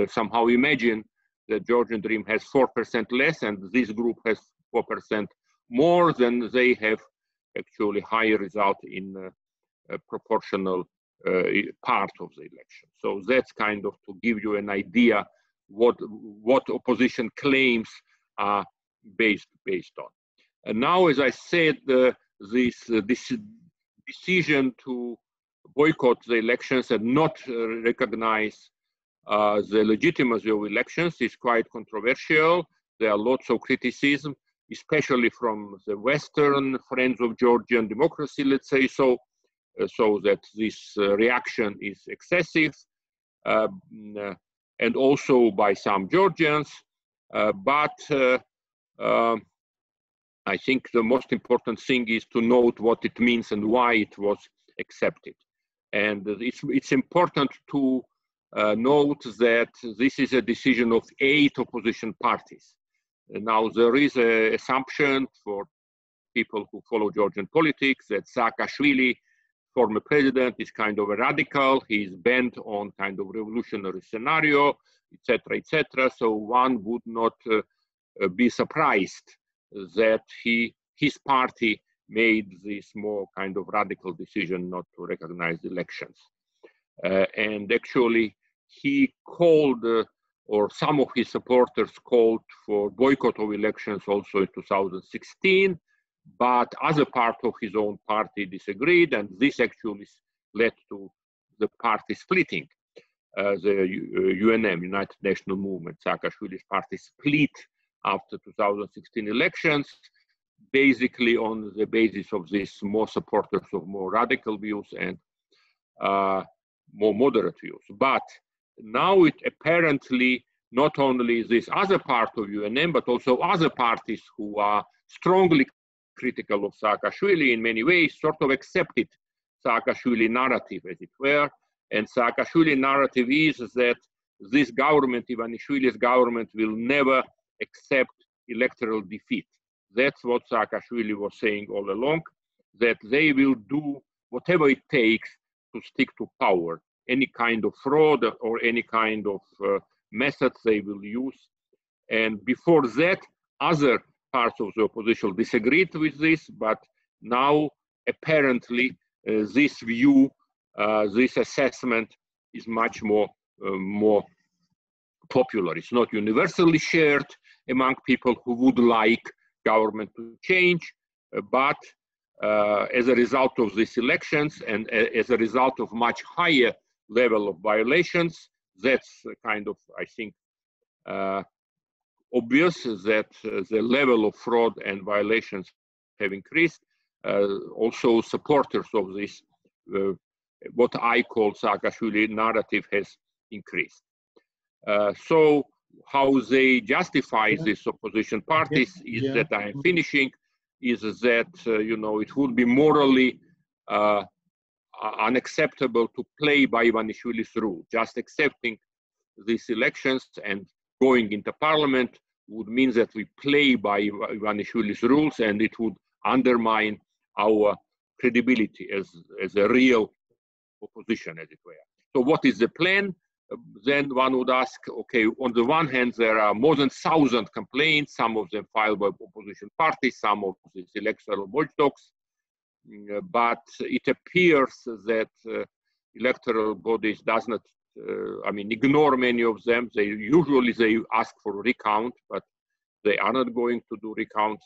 somehow imagine that Georgian Dream has 4% less and this group has 4% more, then they have actually higher result in proportional part of the election. So that's kind of to give you an idea what opposition claims are based on. And now, as I said, this decision to boycott the elections and not recognize the legitimacy of elections is quite controversial. There are lots of criticism, especially from the Western friends of Georgian democracy, let's say so, so that this reaction is excessive, and also by some Georgians. But I think the most important thing is to note what it means and why it was accepted. And it's important to note that this is a decision of 8 opposition parties. Now, there is an assumption for people who follow Georgian politics that Saakashvili, former president, is kind of a radical. He's bent on kind of revolutionary scenario, etc., etc. So one would not be surprised that he his party made this more kind of radical decision not to recognize the elections. And actually, he called, or some of his supporters called for boycott of elections also in 2016, but other part of his own party disagreed, and this actually led to the party splitting. The UNM, United National Movement, Saakashvili's party split after 2016 elections, basically on the basis of this more supporters of more radical views and more moderate views. But now it apparently not only this other part of UNM, but also other parties who are strongly critical of Saakashvili in many ways sort of accepted Saakashvili narrative, as it were. And Saakashvili narrative is that this government, Ivanishvili's government, will never accept electoral defeat. That's what Saakashvili was saying all along, that they will do whatever it takes to stick to power. Any kind of fraud or any kind of methods they will use. And before that, other parts of the opposition disagreed with this, but now apparently this view, this assessment is much more popular. It's not universally shared among people who would like government to change, but as a result of these elections and as a result of much higher level of violations, that's kind of, I think, obvious that the level of fraud and violations have increased. Also, supporters of this, what I call Saakashvili narrative, has increased. So how they justify these opposition parties is that I am finishing, is that, you know, it would be morally unacceptable to play by Ivanishvili's rule. Just accepting these elections and going into parliament would mean that we play by Ivanishvili's rules, and it would undermine our credibility as a real opposition, as it were. So what is the plan? Then one would ask, okay, on the one hand, there are more than 1,000 complaints, some of them filed by opposition parties, some of these electoral watchdogs, but it appears that electoral bodies does not, ignore many of them. They usually ask for a recount, but they are not going to do recounts.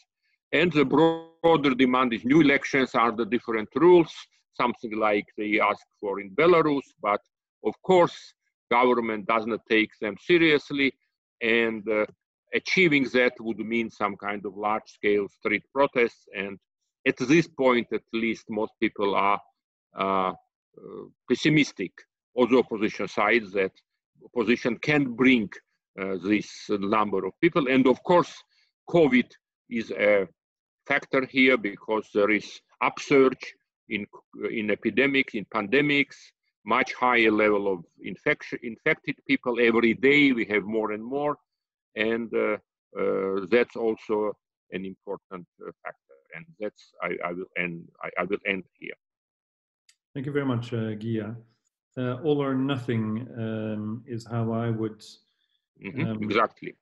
And the broader demand is new elections under different rules, something like they ask for in Belarus, but of course, government does not take them seriously, and achieving that would mean some kind of large-scale street protests. And at this point, at least, most people are pessimistic on the opposition side that opposition can bring this number of people. And of course, COVID is a factor here because there is upsurge in epidemics, in pandemics, much higher level of infected people. Every day we have more and more, and that's also an important factor. And that's I will end here. Thank you very much, Ghia. All or nothing is how I would exactly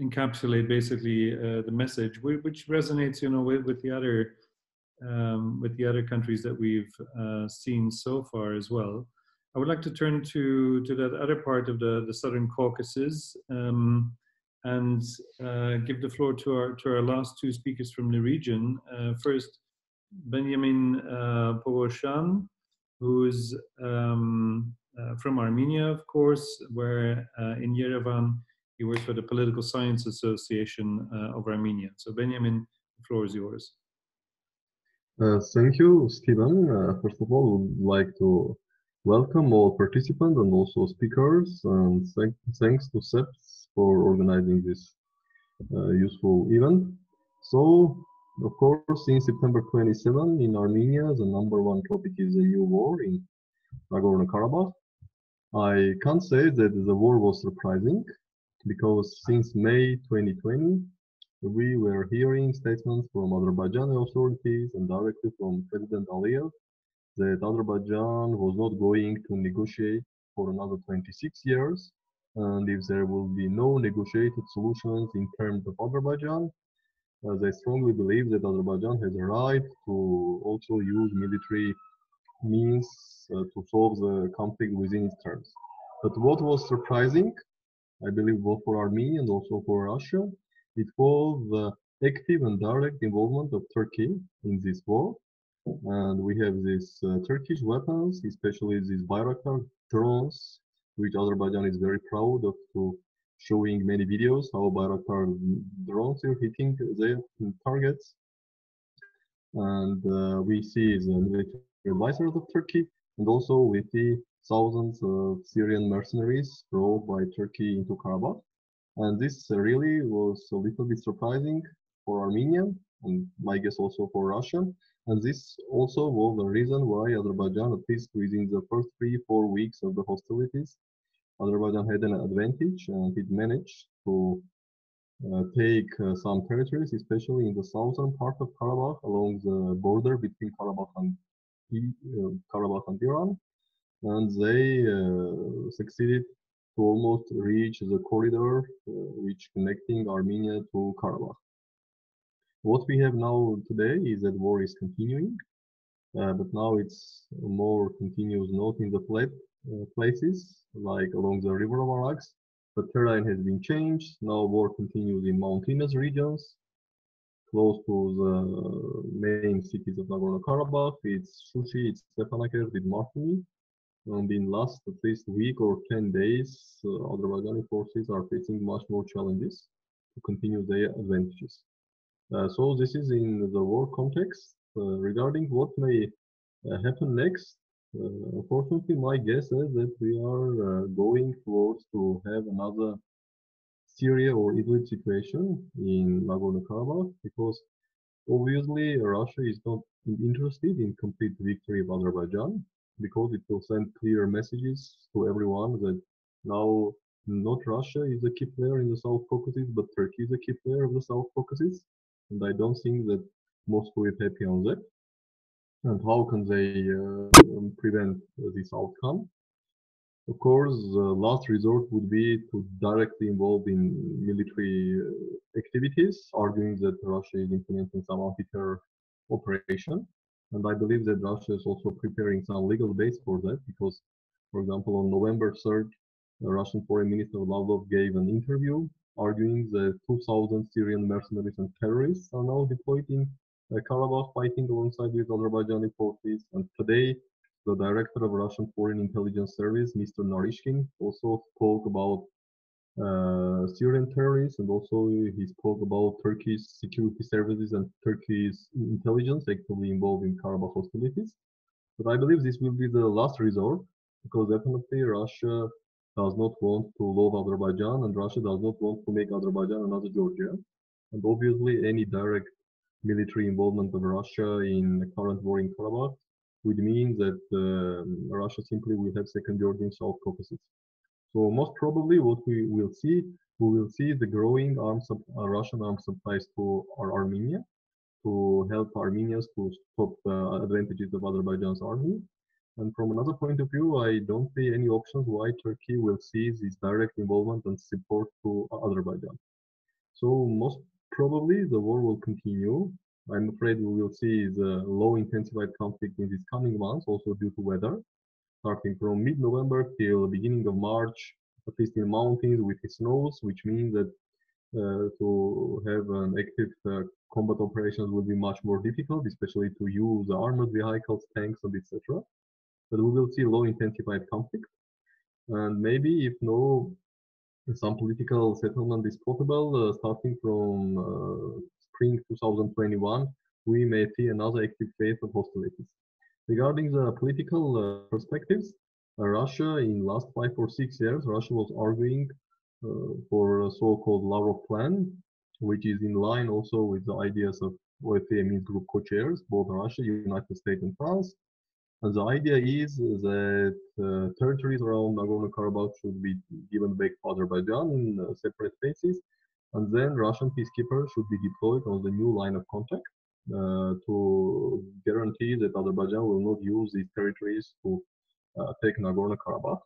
encapsulate basically the message, which resonates, you know, with the other countries that we've seen so far as well. I would like to turn to that other part of the Southern Caucasus and give the floor to our last two speakers from the region. First, Benyamin Poghosyan, who's from Armenia, of course, where in Yerevan he works for the Political Science Association of Armenia. So Benyamin, the floor is yours. Thank you, Stephen. First of all, I would like to welcome all participants and also speakers, and thanks to CEPS for organizing this useful event. So, of course, in September 27 in Armenia, the #1 topic is the EU war in Nagorno-Karabakh. I can't say that the war was surprising, because since May 2020, we were hearing statements from Azerbaijani authorities and directly from President Aliyev that Azerbaijan was not going to negotiate for another 26 years. And if there will be no negotiated solutions in terms of Azerbaijan, they strongly believe that Azerbaijan has a right to also use military means to solve the conflict within its terms. But what was surprising, I believe both for Armenia and also for Russia, it was the active and direct involvement of Turkey in this war. And we have these Turkish weapons, especially these Bayraktar drones, which Azerbaijan is very proud of to showing many videos how Bayraktar drones are hitting their targets. And we see the military advisors of Turkey, and also we see thousands of Syrian mercenaries brought by Turkey into Karabakh. And this really was a little bit surprising for Armenia, and I guess also for Russia. And this also was the reason why Azerbaijan, at least within the first 3-4 weeks of the hostilities, Azerbaijan had an advantage, and it managed to take some territories, especially in the southern part of Karabakh, along the border between Karabakh and Iran. And they succeeded to almost reach the corridor which connecting Armenia to Karabakh. What we have now today is that war is continuing, but now it's more continuous, not in the flat places, like along the river of Arax. The terrain has been changed. Now war continues in mountainous regions, close to the main cities of Nagorno-Karabakh. It's Shushi, it's Stepanakert, it's Martini. And in last at least week or 10 days, Azerbaijani forces are facing much more challenges to continue their advantages. So this is in the war context. Regarding what may happen next, unfortunately, my guess is that we are going towards to have another Syria or Idlib situation in Nagorno-Karabakh, because obviously Russia is not interested in complete victory of Azerbaijan, because it will send clear messages to everyone that now not Russia is a key player in the South Caucasus, but Turkey is a key player of the South Caucasus. And I don't think that Moscow is happy on that. And how can they prevent this outcome? Of course, the last resort would be to directly involve in military activities, arguing that Russia is implementing some anti-terror operation. And I believe that Russia is also preparing some legal base for that, because, for example, on November 3rd, the Russian Foreign Minister Lavrov gave an interview arguing that 2,000 Syrian mercenaries and terrorists are now deployed in Karabakh, fighting alongside with Azerbaijani forces. And today, the director of Russian Foreign Intelligence Service, Mr. Narishkin, also spoke about Syrian terrorists, and also he spoke about Turkey's security services and Turkey's intelligence actively involved in Karabakh hostilities. But I believe this will be the last resort, because definitely Russia does not want to love Azerbaijan, and Russia does not want to make Azerbaijan another Georgia. And obviously any direct military involvement of Russia in the current war in Karabakh would mean that Russia simply will have second Georgia in South Caucasus. So most probably what we will see the growing Russian arms supplies to Armenia, to help Armenians to stop the advantages of Azerbaijan's army. And from another point of view, I don't see any options why Turkey will cease its direct involvement and support to Azerbaijan. So most probably the war will continue. I'm afraid we will see the low intensified conflict in these coming months, also due to weather, starting from mid-November till the beginning of March, at least in mountains with the snows, which means that to have an active combat operations will be much more difficult, especially to use armored vehicles, tanks, and etc. But we will see low intensified conflict. And maybe if no some political settlement is possible, starting from spring 2021, we may see another active phase of hostilities. Regarding the political perspectives, Russia in last 5 or 6 years, Russia was arguing for a so-called Lavrov plan, which is in line also with the ideas of OSCE Minsk Group co-chairs, both Russia, United States, and France. And the idea is that territories around Nagorno-Karabakh should be given back to Azerbaijan in separate phases, and then Russian peacekeepers should be deployed on the new line of contact to guarantee that Azerbaijan will not use these territories to take Nagorno-Karabakh.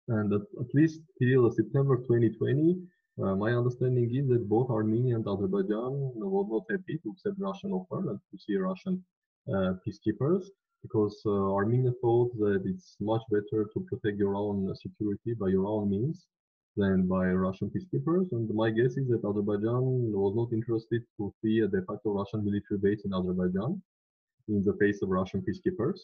And at least till September 2020, My understanding is that both Armenia and Azerbaijan were not happy to accept Russian offer and to see Russian peacekeepers, because Armenia thought that it's much better to protect your own security by your own means than by Russian peacekeepers. And my guess is that Azerbaijan was not interested to see a de facto Russian military base in Azerbaijan in the face of Russian peacekeepers.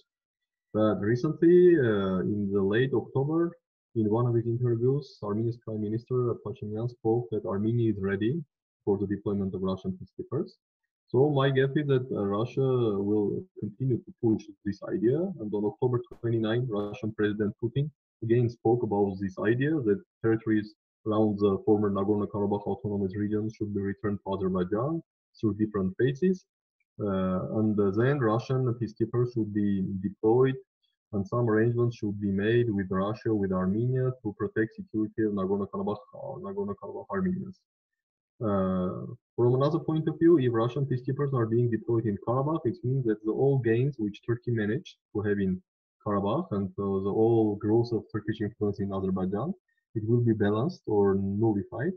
But recently, in the late October, in one of his interviews, Armenia's Prime Minister Pashinyan spoke that Armenia is ready for the deployment of Russian peacekeepers. So my guess is that Russia will continue to push this idea. And on October 29, Russian President Putin again spoke about this idea that territories around the former Nagorno-Karabakh autonomous region should be returned to Azerbaijan through different phases. And then Russian peacekeepers should be deployed, and some arrangements should be made with Russia, with Armenia, to protect security of Nagorno-Karabakh Armenians. From another point of view, if Russian peacekeepers are being deployed in Karabakh, it means that the all gains which Turkey managed to have in Karabakh and the all growth of Turkish influence in Azerbaijan, it will be balanced or nullified.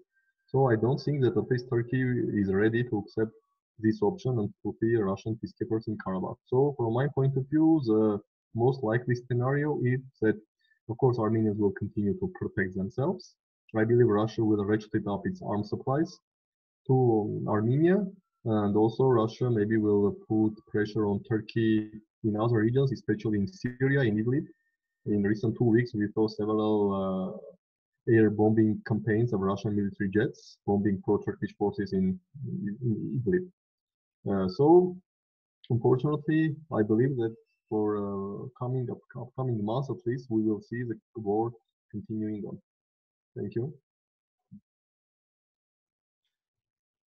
So I don't think that at least Turkey is ready to accept this option and to see Russian peacekeepers in Karabakh. So from my point of view, the most likely scenario is that, of course, Armenians will continue to protect themselves. I believe Russia will ratchet up its arms supplies to Armenia, and also Russia maybe will put pressure on Turkey in other regions, especially in Syria, in Idlib. In recent 2 weeks, we saw several air bombing campaigns of Russian military jets bombing pro-Turkish forces in Idlib. So, unfortunately, I believe that for upcoming months at least, we will see the war continuing on. Thank you.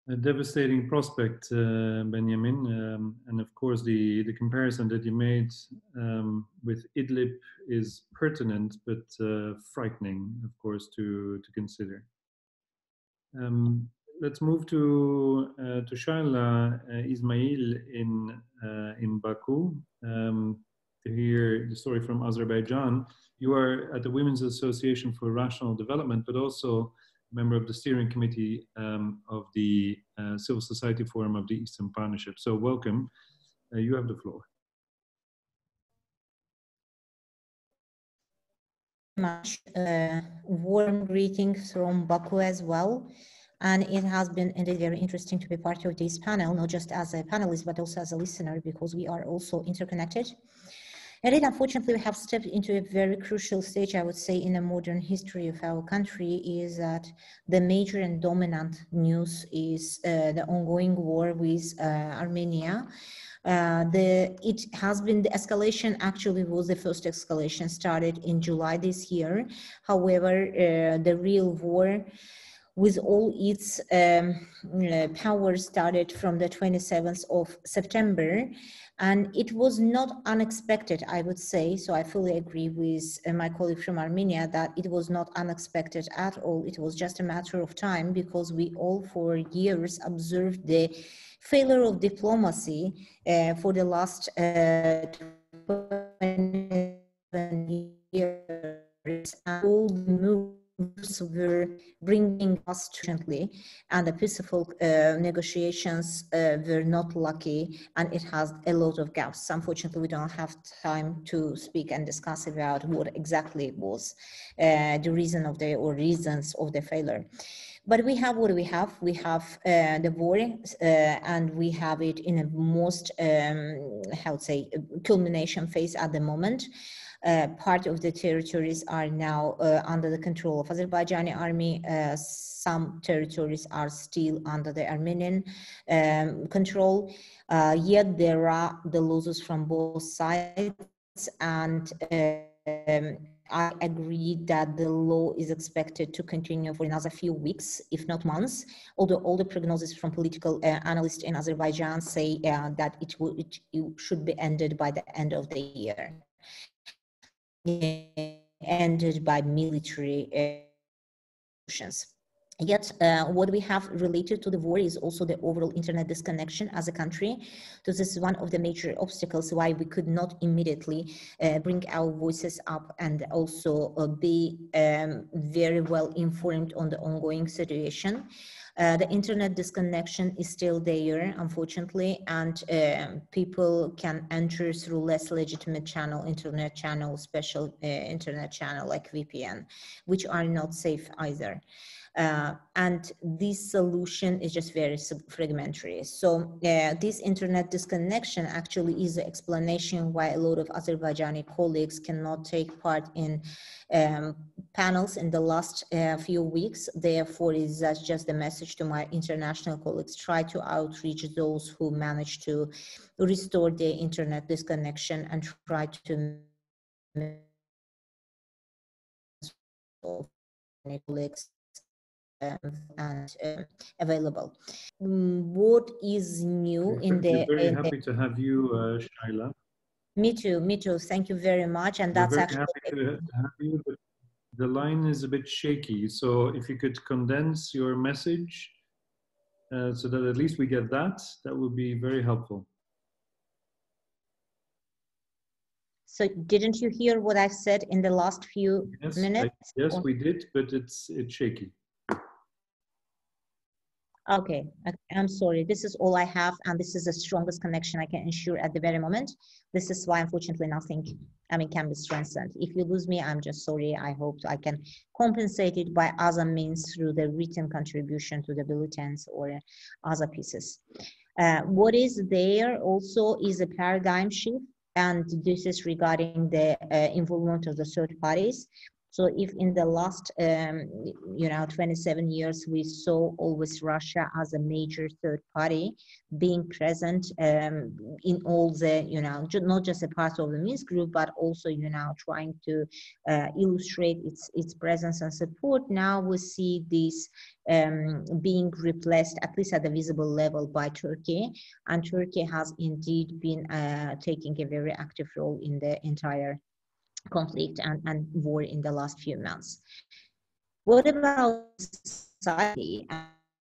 A devastating prospect, Benyamin, and of course the comparison that you made with Idlib is pertinent but frightening, of course, to consider. Let's move to Shahla, Ismayil in Baku to hear the story from Azerbaijan. You are at the Women's Association for Rational Development, but also member of the steering committee of the Civil Society Forum of the Eastern Partnership. So welcome, you have the floor. Much warm greetings from Baku as well. And it has been indeed very interesting to be part of this panel, not just as a panelist, but also as a listener, because we are also interconnected. Indeed, unfortunately, we have stepped into a very crucial stage, I would say, in the modern history of our country, is that the major and dominant news is the ongoing war with Armenia. It has been, the escalation actually was the first escalation started in July this year. However, the real war with all its power started from the 27th of September. And it was not unexpected, I would say. So I fully agree with my colleague from Armenia that it was not unexpected at all. It was just a matter of time, because we all for years observed the failure of diplomacy for the last 27 years. And all the moves were bringing us urgently, and the peaceful negotiations were not lucky, and it has a lot of gaps. Unfortunately, we don't have time to speak and discuss about what exactly was the reason of the, or reasons of the failure. But we have what we have. We have the war, and we have it in a most, how to say, culmination phase at the moment. Part of the territories are now under the control of Azerbaijani army. Some territories are still under the Armenian control. Yet there are the losses from both sides, and I agree that the law is expected to continue for another few weeks, if not months, although all the prognosis from political analysts in Azerbaijan say that it should be ended by the end of the year. Ended by military solutions. Yet, what we have related to the war is also the overall internet disconnection as a country. So this is one of the major obstacles why we could not immediately bring our voices up and also be very well informed on the ongoing situation. The internet disconnection is still there, unfortunately, and people can enter through less legitimate channel, internet channel, special internet channel like VPN, which are not safe either. And this solution is just very fragmentary. So this internet disconnection actually is the explanation why a lot of Azerbaijani colleagues cannot take part in panels in the last few weeks. Therefore, is that just the message to my international colleagues: try to outreach those who manage to restore their internet disconnection and try to colleagues and available. What is new in the... We're very happy to have you, Shahla. Me too, me too. Thank you very much. And that's We're very happy to have you, but the line is a bit shaky. So if you could condense your message so that at least we get that, that would be very helpful. So didn't you hear what I said in the last few minutes? Yes, we did, but it's shaky. Okay, I'm sorry. This is all I have, and this is the strongest connection I can ensure at the very moment. This is why, unfortunately, nothing, can be strengthened. If you lose me, I'm just sorry. I hope I can compensate it by other means through the written contribution to the bulletins or other pieces. What is there also is a paradigm shift, and this is regarding the involvement of the third parties. So if in the last, 27 years, we saw always Russia as a major third party being present in all the, not just a part of the Minsk group, but also, trying to illustrate its presence and support. Now we see this being replaced, at least at the visible level, by Turkey. And Turkey has indeed been taking a very active role in the entire conflict and war in the last few months. What about society?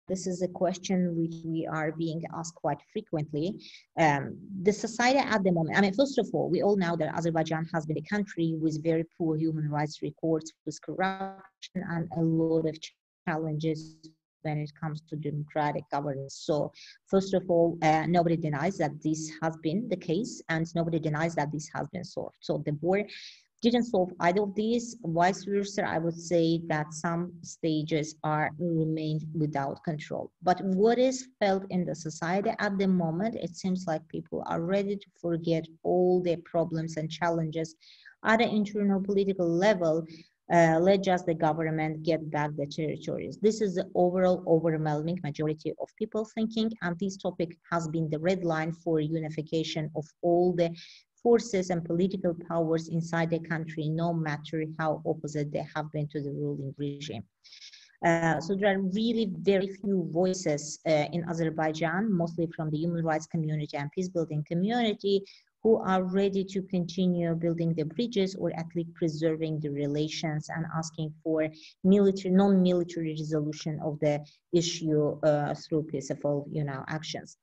This is a question which we are being asked quite frequently. The society at the moment, first of all, we all know that Azerbaijan has been a country with very poor human rights records, with corruption and a lot of challenges when it comes to democratic governance. So first of all, nobody denies that this has been the case, and nobody denies that this has been solved. So the war didn't solve either of these. Vice versa, I would say that some stages remained without control. But what is felt in the society at the moment, it seems like people are ready to forget all their problems and challenges at an internal political level. Let just the government get back the territories. This is the overall overwhelming majority of people thinking, and this topic has been the red line for unification of all the forces and political powers inside the country, no matter how opposite they have been to the ruling regime. So there are really very few voices in Azerbaijan, mostly from the human rights community and peace building community, who are ready to continue building the bridges or at least preserving the relations and asking for non-military resolution of the issue through peaceful, actions.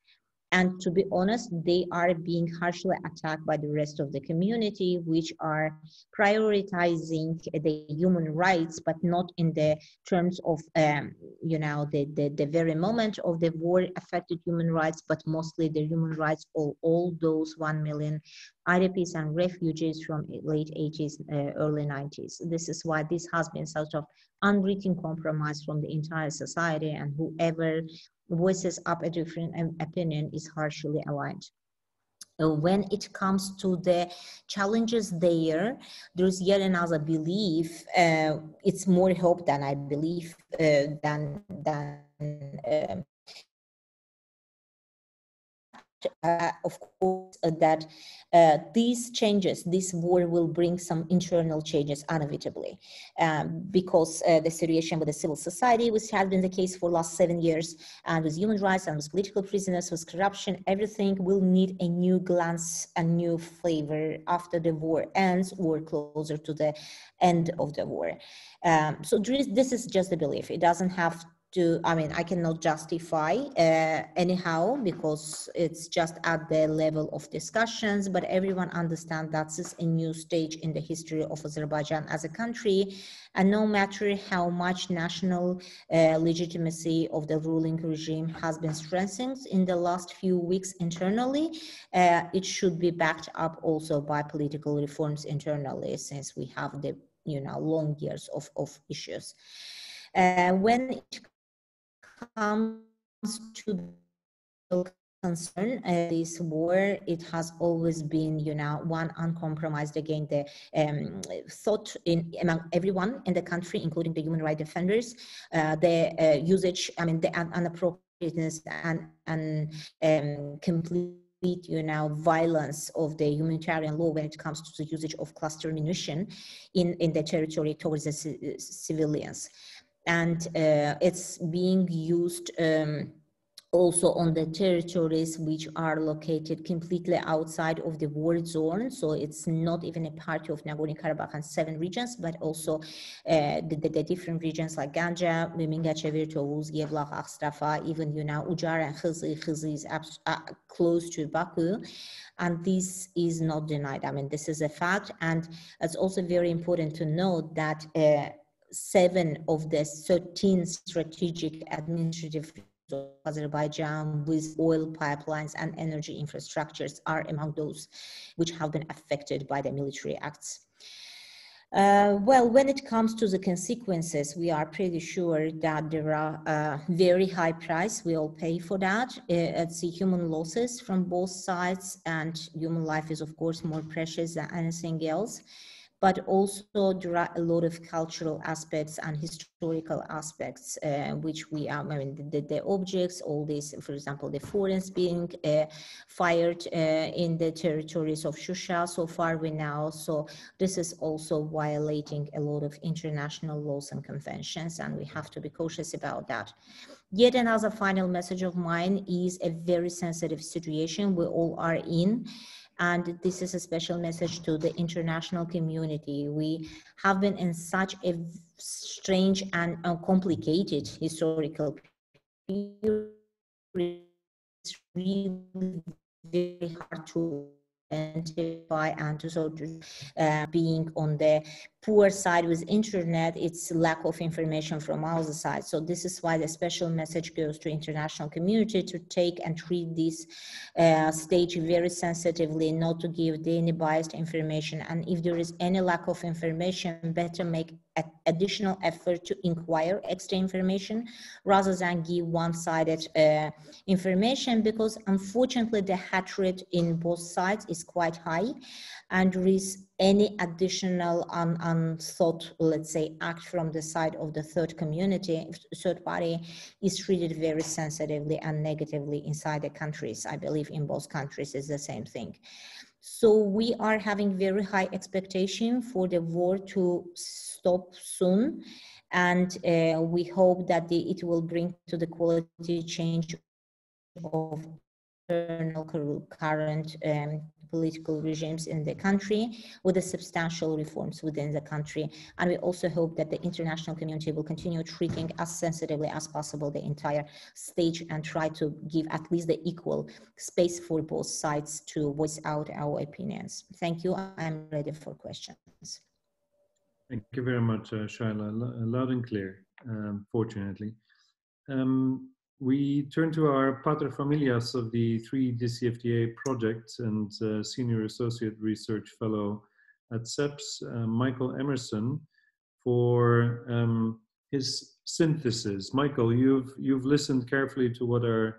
And to be honest, they are being harshly attacked by the rest of the community, which are prioritizing the human rights, but not in the terms of, the very moment of the war affected human rights, but mostly the human rights of all those 1 million IDPs and refugees from late 80s, early 90s. This is why this has been sort of unwritten compromise from the entire society, and whoever voices up a different opinion is harshly aligned. When it comes to the challenges there's yet another belief. It's more hope than I believe of course, that these changes, this war will bring some internal changes inevitably, because the situation with the civil society, which has been the case for the last 7 years, and with human rights and with political prisoners, with corruption, everything will need a new glance, a new flavor after the war ends or closer to the end of the war. So this is just a belief. It doesn't have I cannot justify anyhow, because it's just at the level of discussions, but everyone understands that this is a new stage in the history of Azerbaijan as a country. And no matter how much national legitimacy of the ruling regime has been strengthened in the last few weeks internally, it should be backed up also by political reforms internally, since we have the long years of issues. When it comes to the concern, this war, it has always been, one uncompromised against the thought among everyone in the country, including the human rights defenders, the usage, the inappropriateness and complete violence of the humanitarian law when it comes to the usage of cluster munition in the territory towards the civilians. And it's being used also on the territories which are located completely outside of the war zone. So it's not even a part of Nagorno-Karabakh and 7 regions, but also the different regions like Ganja, Mingachever, Tovuz, Yevlakh, Akhstrafa, even, Ujar and Khizi is close to Baku. And this is not denied. This is a fact. And it's also very important to note that 7 of the 13 strategic administrative of Azerbaijan with oil pipelines and energy infrastructures are among those which have been affected by the military acts. Well, when it comes to the consequences, we are pretty sure that there are very high price we all pay for that. It's the human losses from both sides, and human life is of course more precious than anything else. But also there are a lot of cultural aspects and historical aspects, which we are, the objects, all these, for example, the foreigns being fired in the territories of Shusha so far we know. So this is also violating a lot of international laws and conventions, and we have to be cautious about that. Yet another final message of mine is a very sensitive situation we all are in. And this is a special message to the international community. We have been in such a strange and complicated historical period. It's really very hard to identify and to sort of being on the poor side with internet, it's lack of information from our side. So this is why the special message goes to international community to take and treat this stage very sensitively, not to give any biased information. And if there is any lack of information, better make additional effort to inquire extra information rather than give one-sided information, because unfortunately the hatred in both sides is quite high, and there is any additional unthought, let's say, act from the side of the third party is treated very sensitively and negatively inside the countries. I believe in both countries is the same thing. So we are having very high expectation for the war to stop soon, and we hope that it will bring to the quality change of current political regimes in the country, with the substantial reforms within the country. And we also hope that the international community will continue treating as sensitively as possible the entire stage and try to give at least the equal space for both sides to voice out our opinions. Thank you. I'm ready for questions. Thank you very much, Shahla. Loud and clear, fortunately. We turn to our paterfamilias of the 3 DCFTA projects and Senior Associate Research Fellow at CEPS, Michael Emerson, for his synthesis. Michael, you've listened carefully to what our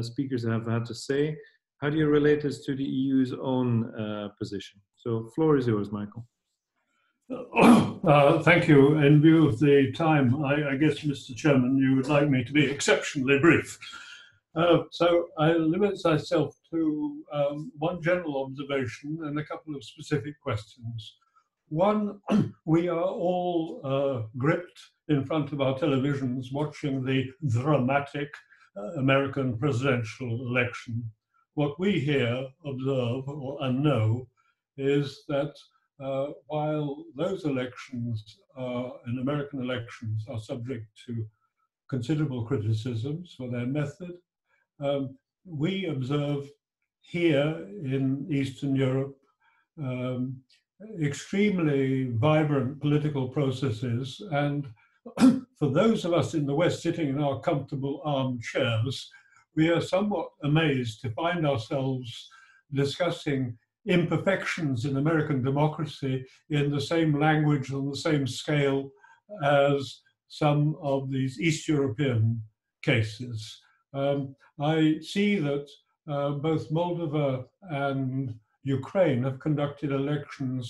speakers have had to say. How do you relate this to the EU's own position? So, floor is yours, Michael. Thank you. In view of the time, I guess, Mr. Chairman, you would like me to be exceptionally brief. So I limit myself to one general observation and a couple of specific questions. One, we are all gripped in front of our televisions watching the dramatic American presidential election. What we here observe and know is that while those elections, in American elections, are subject to considerable criticisms for their method. We observe here in Eastern Europe extremely vibrant political processes, and for those of us in the West sitting in our comfortable armchairs, we are somewhat amazed to find ourselves discussing imperfections in American democracy in the same language, on the same scale as some of these East European cases. I see that both Moldova and Ukraine have conducted elections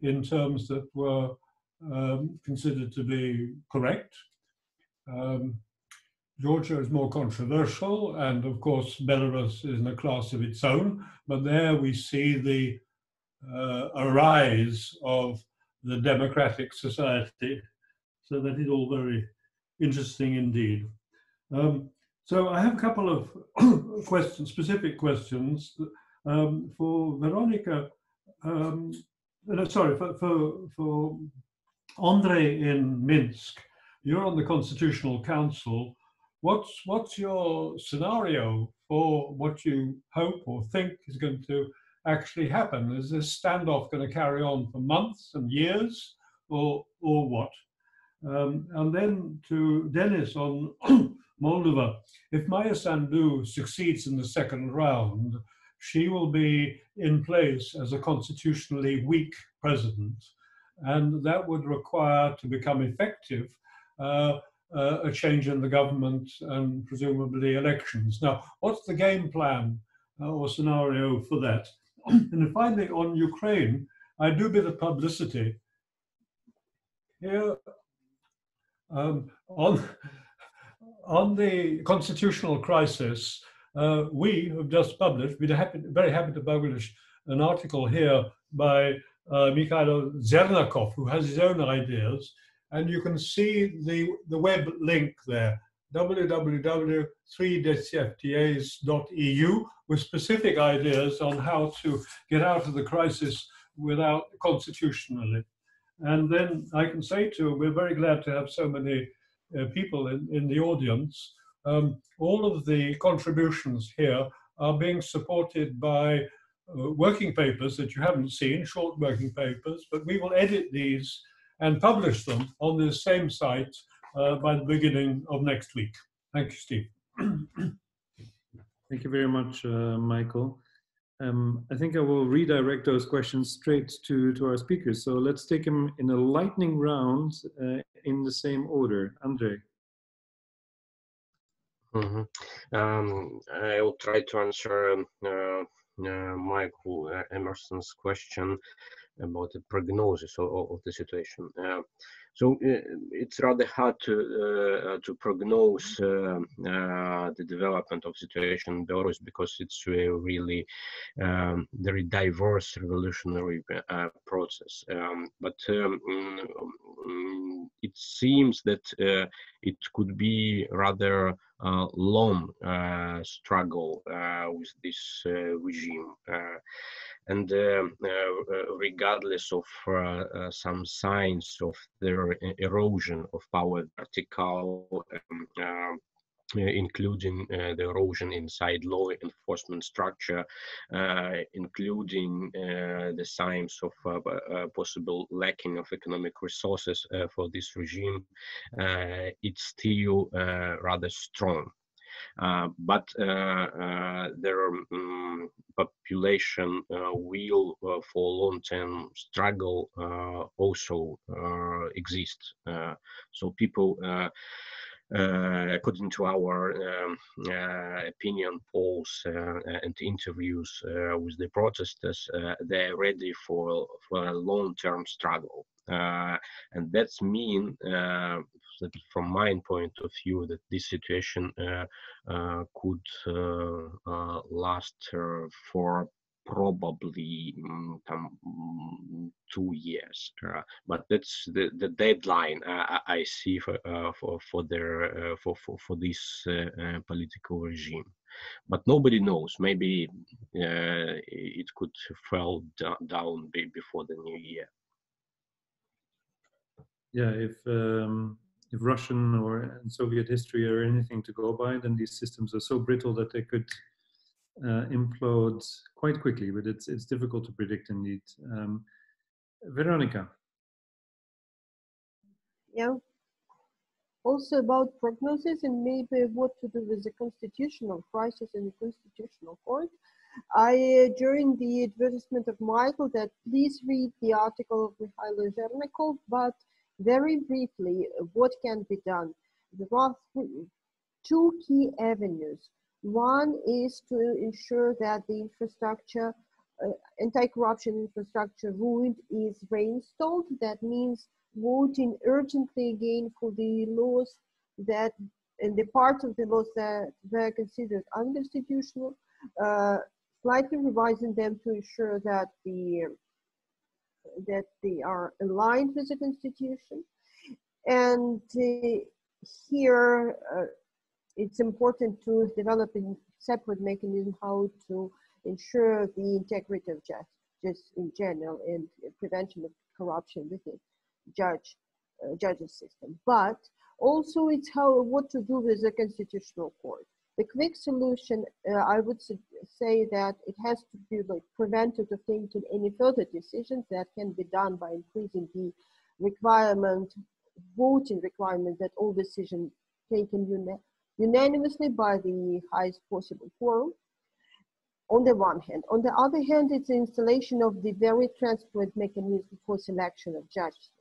in terms that were considered to be correct. Georgia is more controversial, and of course Belarus is in a class of its own, but there we see the arise of the democratic society. So that is all very interesting indeed. So I have a couple of questions, specific questions for Veronika. Sorry, for Andrei in Minsk. You're on the Constitutional Council. What's your scenario for what you hope or think is going to actually happen? Is this standoff going to carry on for months and years, or what? And then to Denis on Moldova. If Maya Sandu succeeds in the second round, she will be in place as a constitutionally weak president, and that would require, to become effective, a change in the government and presumably elections. Now, what's the game plan or scenario for that? And finally, on Ukraine, I do a bit of publicity. Here, on the constitutional crisis, we have just published, we're very happy to publish an article here by Mikhail Zernakov, who has his own ideas, and you can see the web link there, www.3DCFTAs.eu, with specific ideas on how to get out of the crisis without constitutionally. And then I can say too, we're very glad to have so many people in the audience. All of the contributions here are being supported by working papers that you haven't seen, short working papers, but we will edit these and publish them on the same site by the beginning of next week. Thank you, Steve. Thank you very much, Michael. I think I will redirect those questions straight to our speakers. So let's take them in a lightning round in the same order. Andrei. I will try to answer Michael Emerson's question about the prognosis of the situation. So it's rather hard to prognose the development of situation in Belarus, because it's a really very diverse revolutionary process. But it seems that it could be rather long struggle with this regime. And regardless of some signs of their erosion of power vertical, including the erosion inside law enforcement structure, including the signs of possible lacking of economic resources for this regime, it's still rather strong. But their population will, for long-term struggle, also exist. So people, according to our opinion polls and interviews with the protesters, they're ready for a long-term struggle. And that's mean that from my point of view that this situation could last for probably 2 years, but that's the deadline I see for this political regime. But nobody knows. Maybe it could fall down before the new year. Yeah, Russian or Soviet history or anything to go by, then these systems are so brittle that they could implode quite quickly. But it's difficult to predict indeed. Veronika. Yeah. Also about prognosis and maybe what to do with the constitutional crisis in the constitutional court. During the advertisement of Michael, that please read the article of Mikhailo Zhernikov, but very briefly, what can be done? There are two key avenues. One is to ensure that the infrastructure, anti-corruption infrastructure ruined is reinstalled. That means voting urgently again for the laws that, and the parts of the laws that were considered unconstitutional, slightly revising them to ensure that they are aligned with the constitution. And here it's important to develop a separate mechanism how to ensure the integrity of justice in general and prevention of corruption within judges system. But also it's what to do with the constitutional court. The quick solution, I would say that it has to be like preventative thing to any further decisions that can be done by increasing the voting requirement that all decisions taken unanimously by the highest possible quorum. On the one hand. On the other hand, it's the installation of the very transparent mechanism for selection of judges.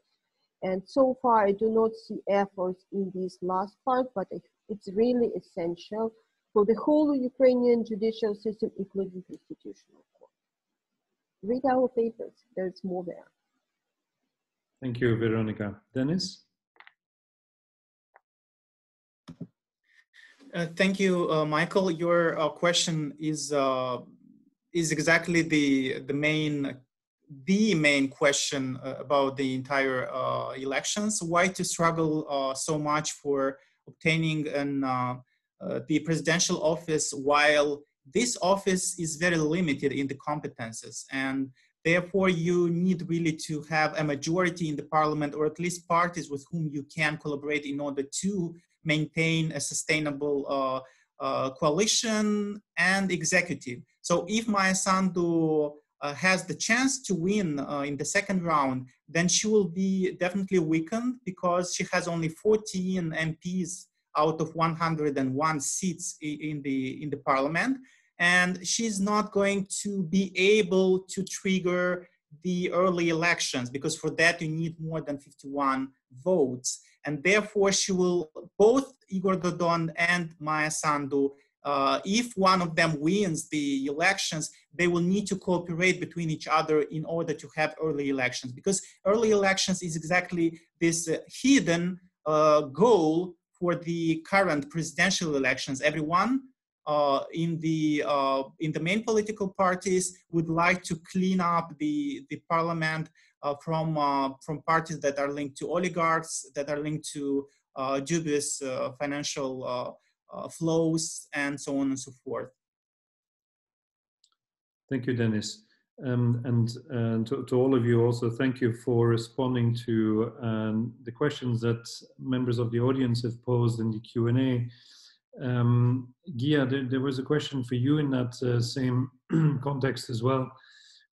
And so far, I do not see efforts in this last part, but it's really essential for the whole Ukrainian judicial system, including constitutional court. Read our papers, there's more there. Thank you, Veronika. Denis? Thank you, Michael. Your question is exactly the main question about the entire elections. Why to struggle so much for obtaining the presidential office while this office is very limited in the competences, and therefore you need really to have a majority in the parliament, or at least parties with whom you can collaborate in order to maintain a sustainable coalition and executive. So if Maia Sandu has the chance to win in the second round, then she will be definitely weakened because she has only 14 MPs out of 101 seats in the parliament. And she's not going to be able to trigger the early elections because for that you need more than 51 votes. And therefore she will, both Igor Dodon and Maia Sandu, if one of them wins the elections, they will need to cooperate between each other in order to have early elections, because early elections is exactly this hidden goal for the current presidential elections. Everyone in the main political parties would like to clean up the parliament from parties that are linked to oligarchs, that are linked to dubious financial flows, and so on and so forth. Thank you, Denis. And to all of you also, thank you for responding to the questions that members of the audience have posed in the Q&A. Ghia, there was a question for you in that same context as well,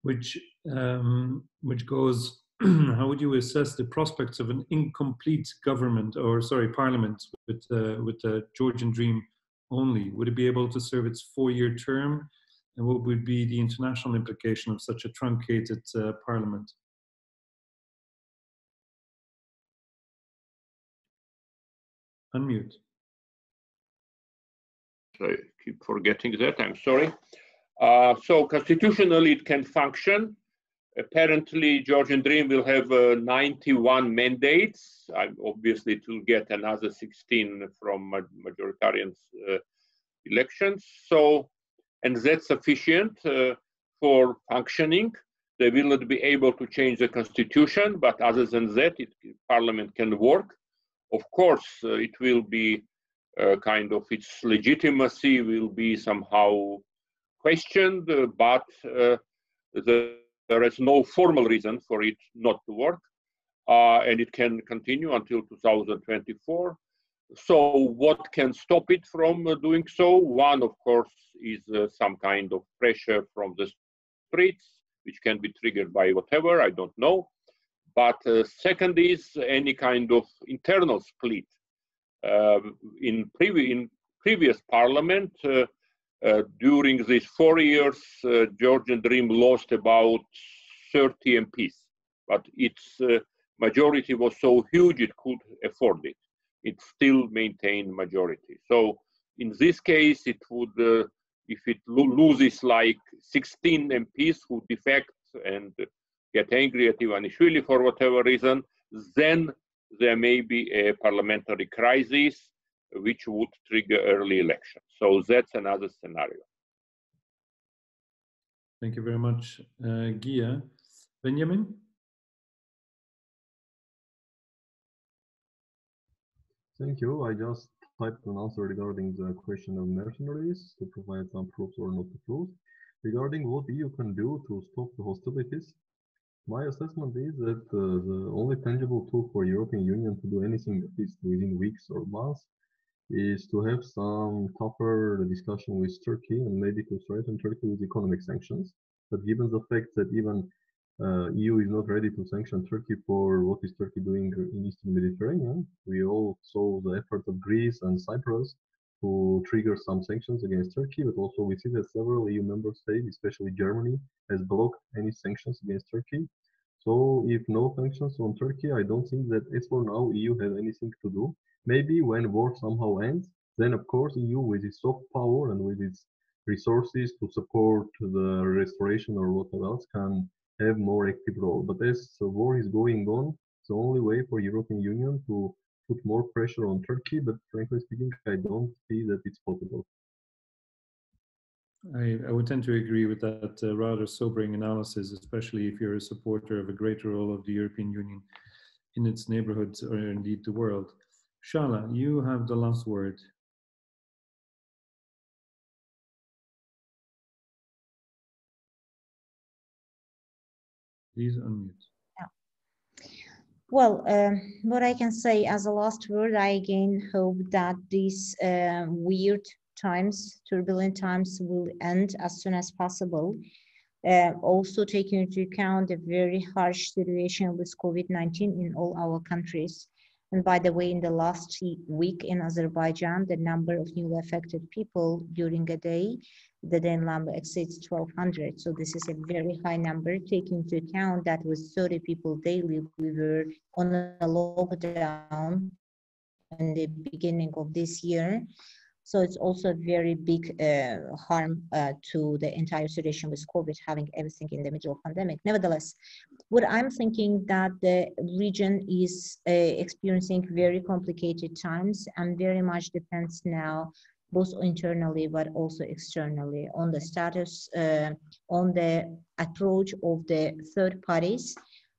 which goes, how would you assess the prospects of an incomplete government, or sorry, parliament with the Georgian Dream only? Would it be able to serve its 4-year term? And what would be the international implication of such a truncated parliament? Unmute. I keep forgetting that, I'm sorry. So constitutionally it can function. Apparently Georgian Dream will have 91 mandates. Obviously it will get another 16 from majoritarian elections. So, and that's sufficient for functioning. They will not be able to change the constitution, but other than that, parliament can work. Of course, it will be kind of, its legitimacy will be somehow questioned, but there is no formal reason for it not to work. and it can continue until 2024. So what can stop it from doing so? One, of course, is some kind of pressure from the streets, which can be triggered by whatever, I don't know. But second is any kind of internal split. In previous parliament, during these 4 years, Georgian Dream lost about 30 MPs, but its majority was so huge it could afford it. It still maintained majority. So in this case, it would, if it loses like 16 MPs who defect and get angry at Ivanishvili for whatever reason, then there may be a parliamentary crisis which would trigger early elections. So that's another scenario. Thank you very much, Ghia. Benyamin? Thank you. I just typed an answer regarding the question of mercenaries to provide some proofs or not proofs. Regarding what EU can do to stop the hostilities, my assessment is that the only tangible tool for European Union to do anything, at least within weeks or months, is to have some tougher discussion with Turkey and maybe to threaten Turkey with economic sanctions. But given the fact that even EU is not ready to sanction Turkey for what is Turkey doing in Eastern Mediterranean, we all saw the effort of Greece and Cyprus to trigger some sanctions against Turkey, but also we see that several EU member states, especially Germany, has blocked any sanctions against Turkey. So if no sanctions on Turkey, I don't think that as for now EU has anything to do. Maybe when war somehow ends, then of course EU with its soft power and with its resources to support the restoration or whatever else can have more active role. But as the war is going on, it's the only way for European Union to put more pressure on Turkey, but frankly speaking, I don't see that it's possible. I would tend to agree with that rather sobering analysis, especially if you're a supporter of a greater role of the European Union in its neighborhoods or indeed the world. Shahla, you have the last word. Please unmute. Well, what I can say as a last word, I again hope that these weird times, turbulent times will end as soon as possible. Also taking into account the very harsh situation with COVID-19 in all our countries. And by the way, in the last week in Azerbaijan, the number of newly affected people during a day, the daily number exceeds 1,200. So this is a very high number, taking into account that with 30 people daily, we were on a lockdown in the beginning of this year. So it's also a very big harm to the entire situation with COVID, having everything in the middle of pandemic. Nevertheless, what I'm thinking that the region is experiencing very complicated times and very much depends now, both internally but also externally, on the status, on the approach of the third parties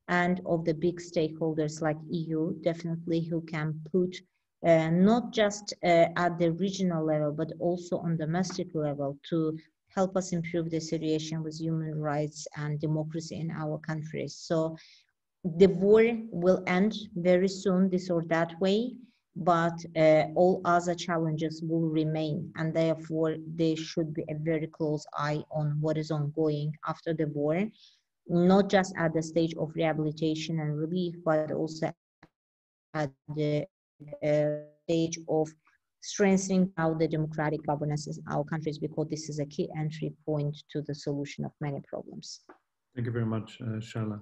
and of the big stakeholders like EU, definitely, who can put not just at the regional level, but also on domestic level to help us improve the situation with human rights and democracy in our countries. So the war will end very soon, this or that way, but all other challenges will remain. And therefore, there should be a very close eye on what is ongoing after the war, not just at the stage of rehabilitation and relief, but also at the stage of strengthening how the democratic governance in our countries, because this is a key entry point to the solution of many problems. Thank you very much, Shahla.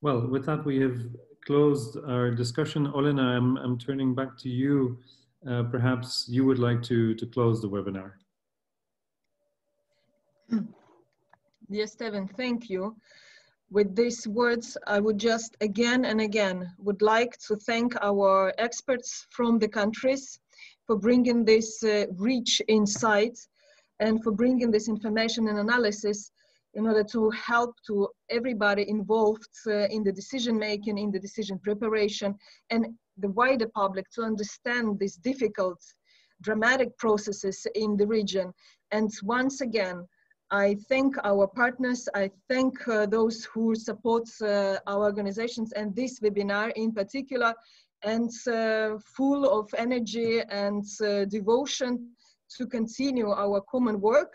Well, with that, we have closed our discussion. Olena, I'm turning back to you. Perhaps you would like to close the webinar. Yes, Steven, thank you. With these words, I would just again and again would like to thank our experts from the countries for bringing this rich insight and for bringing this information and analysis in order to help to everybody involved in the decision making, in the decision preparation, and the wider public to understand these difficult, dramatic processes in the region. And once again, I thank our partners. I thank those who support our organizations and this webinar in particular, and full of energy and devotion to continue our common work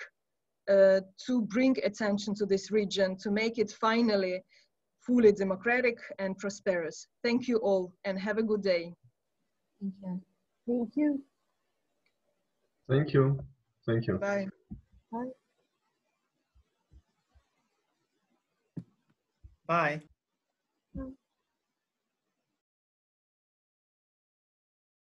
to bring attention to this region, to make it finally fully democratic and prosperous. Thank you all and have a good day. Thank you. Thank you. Thank you. Thank you. Bye. Bye. Bye.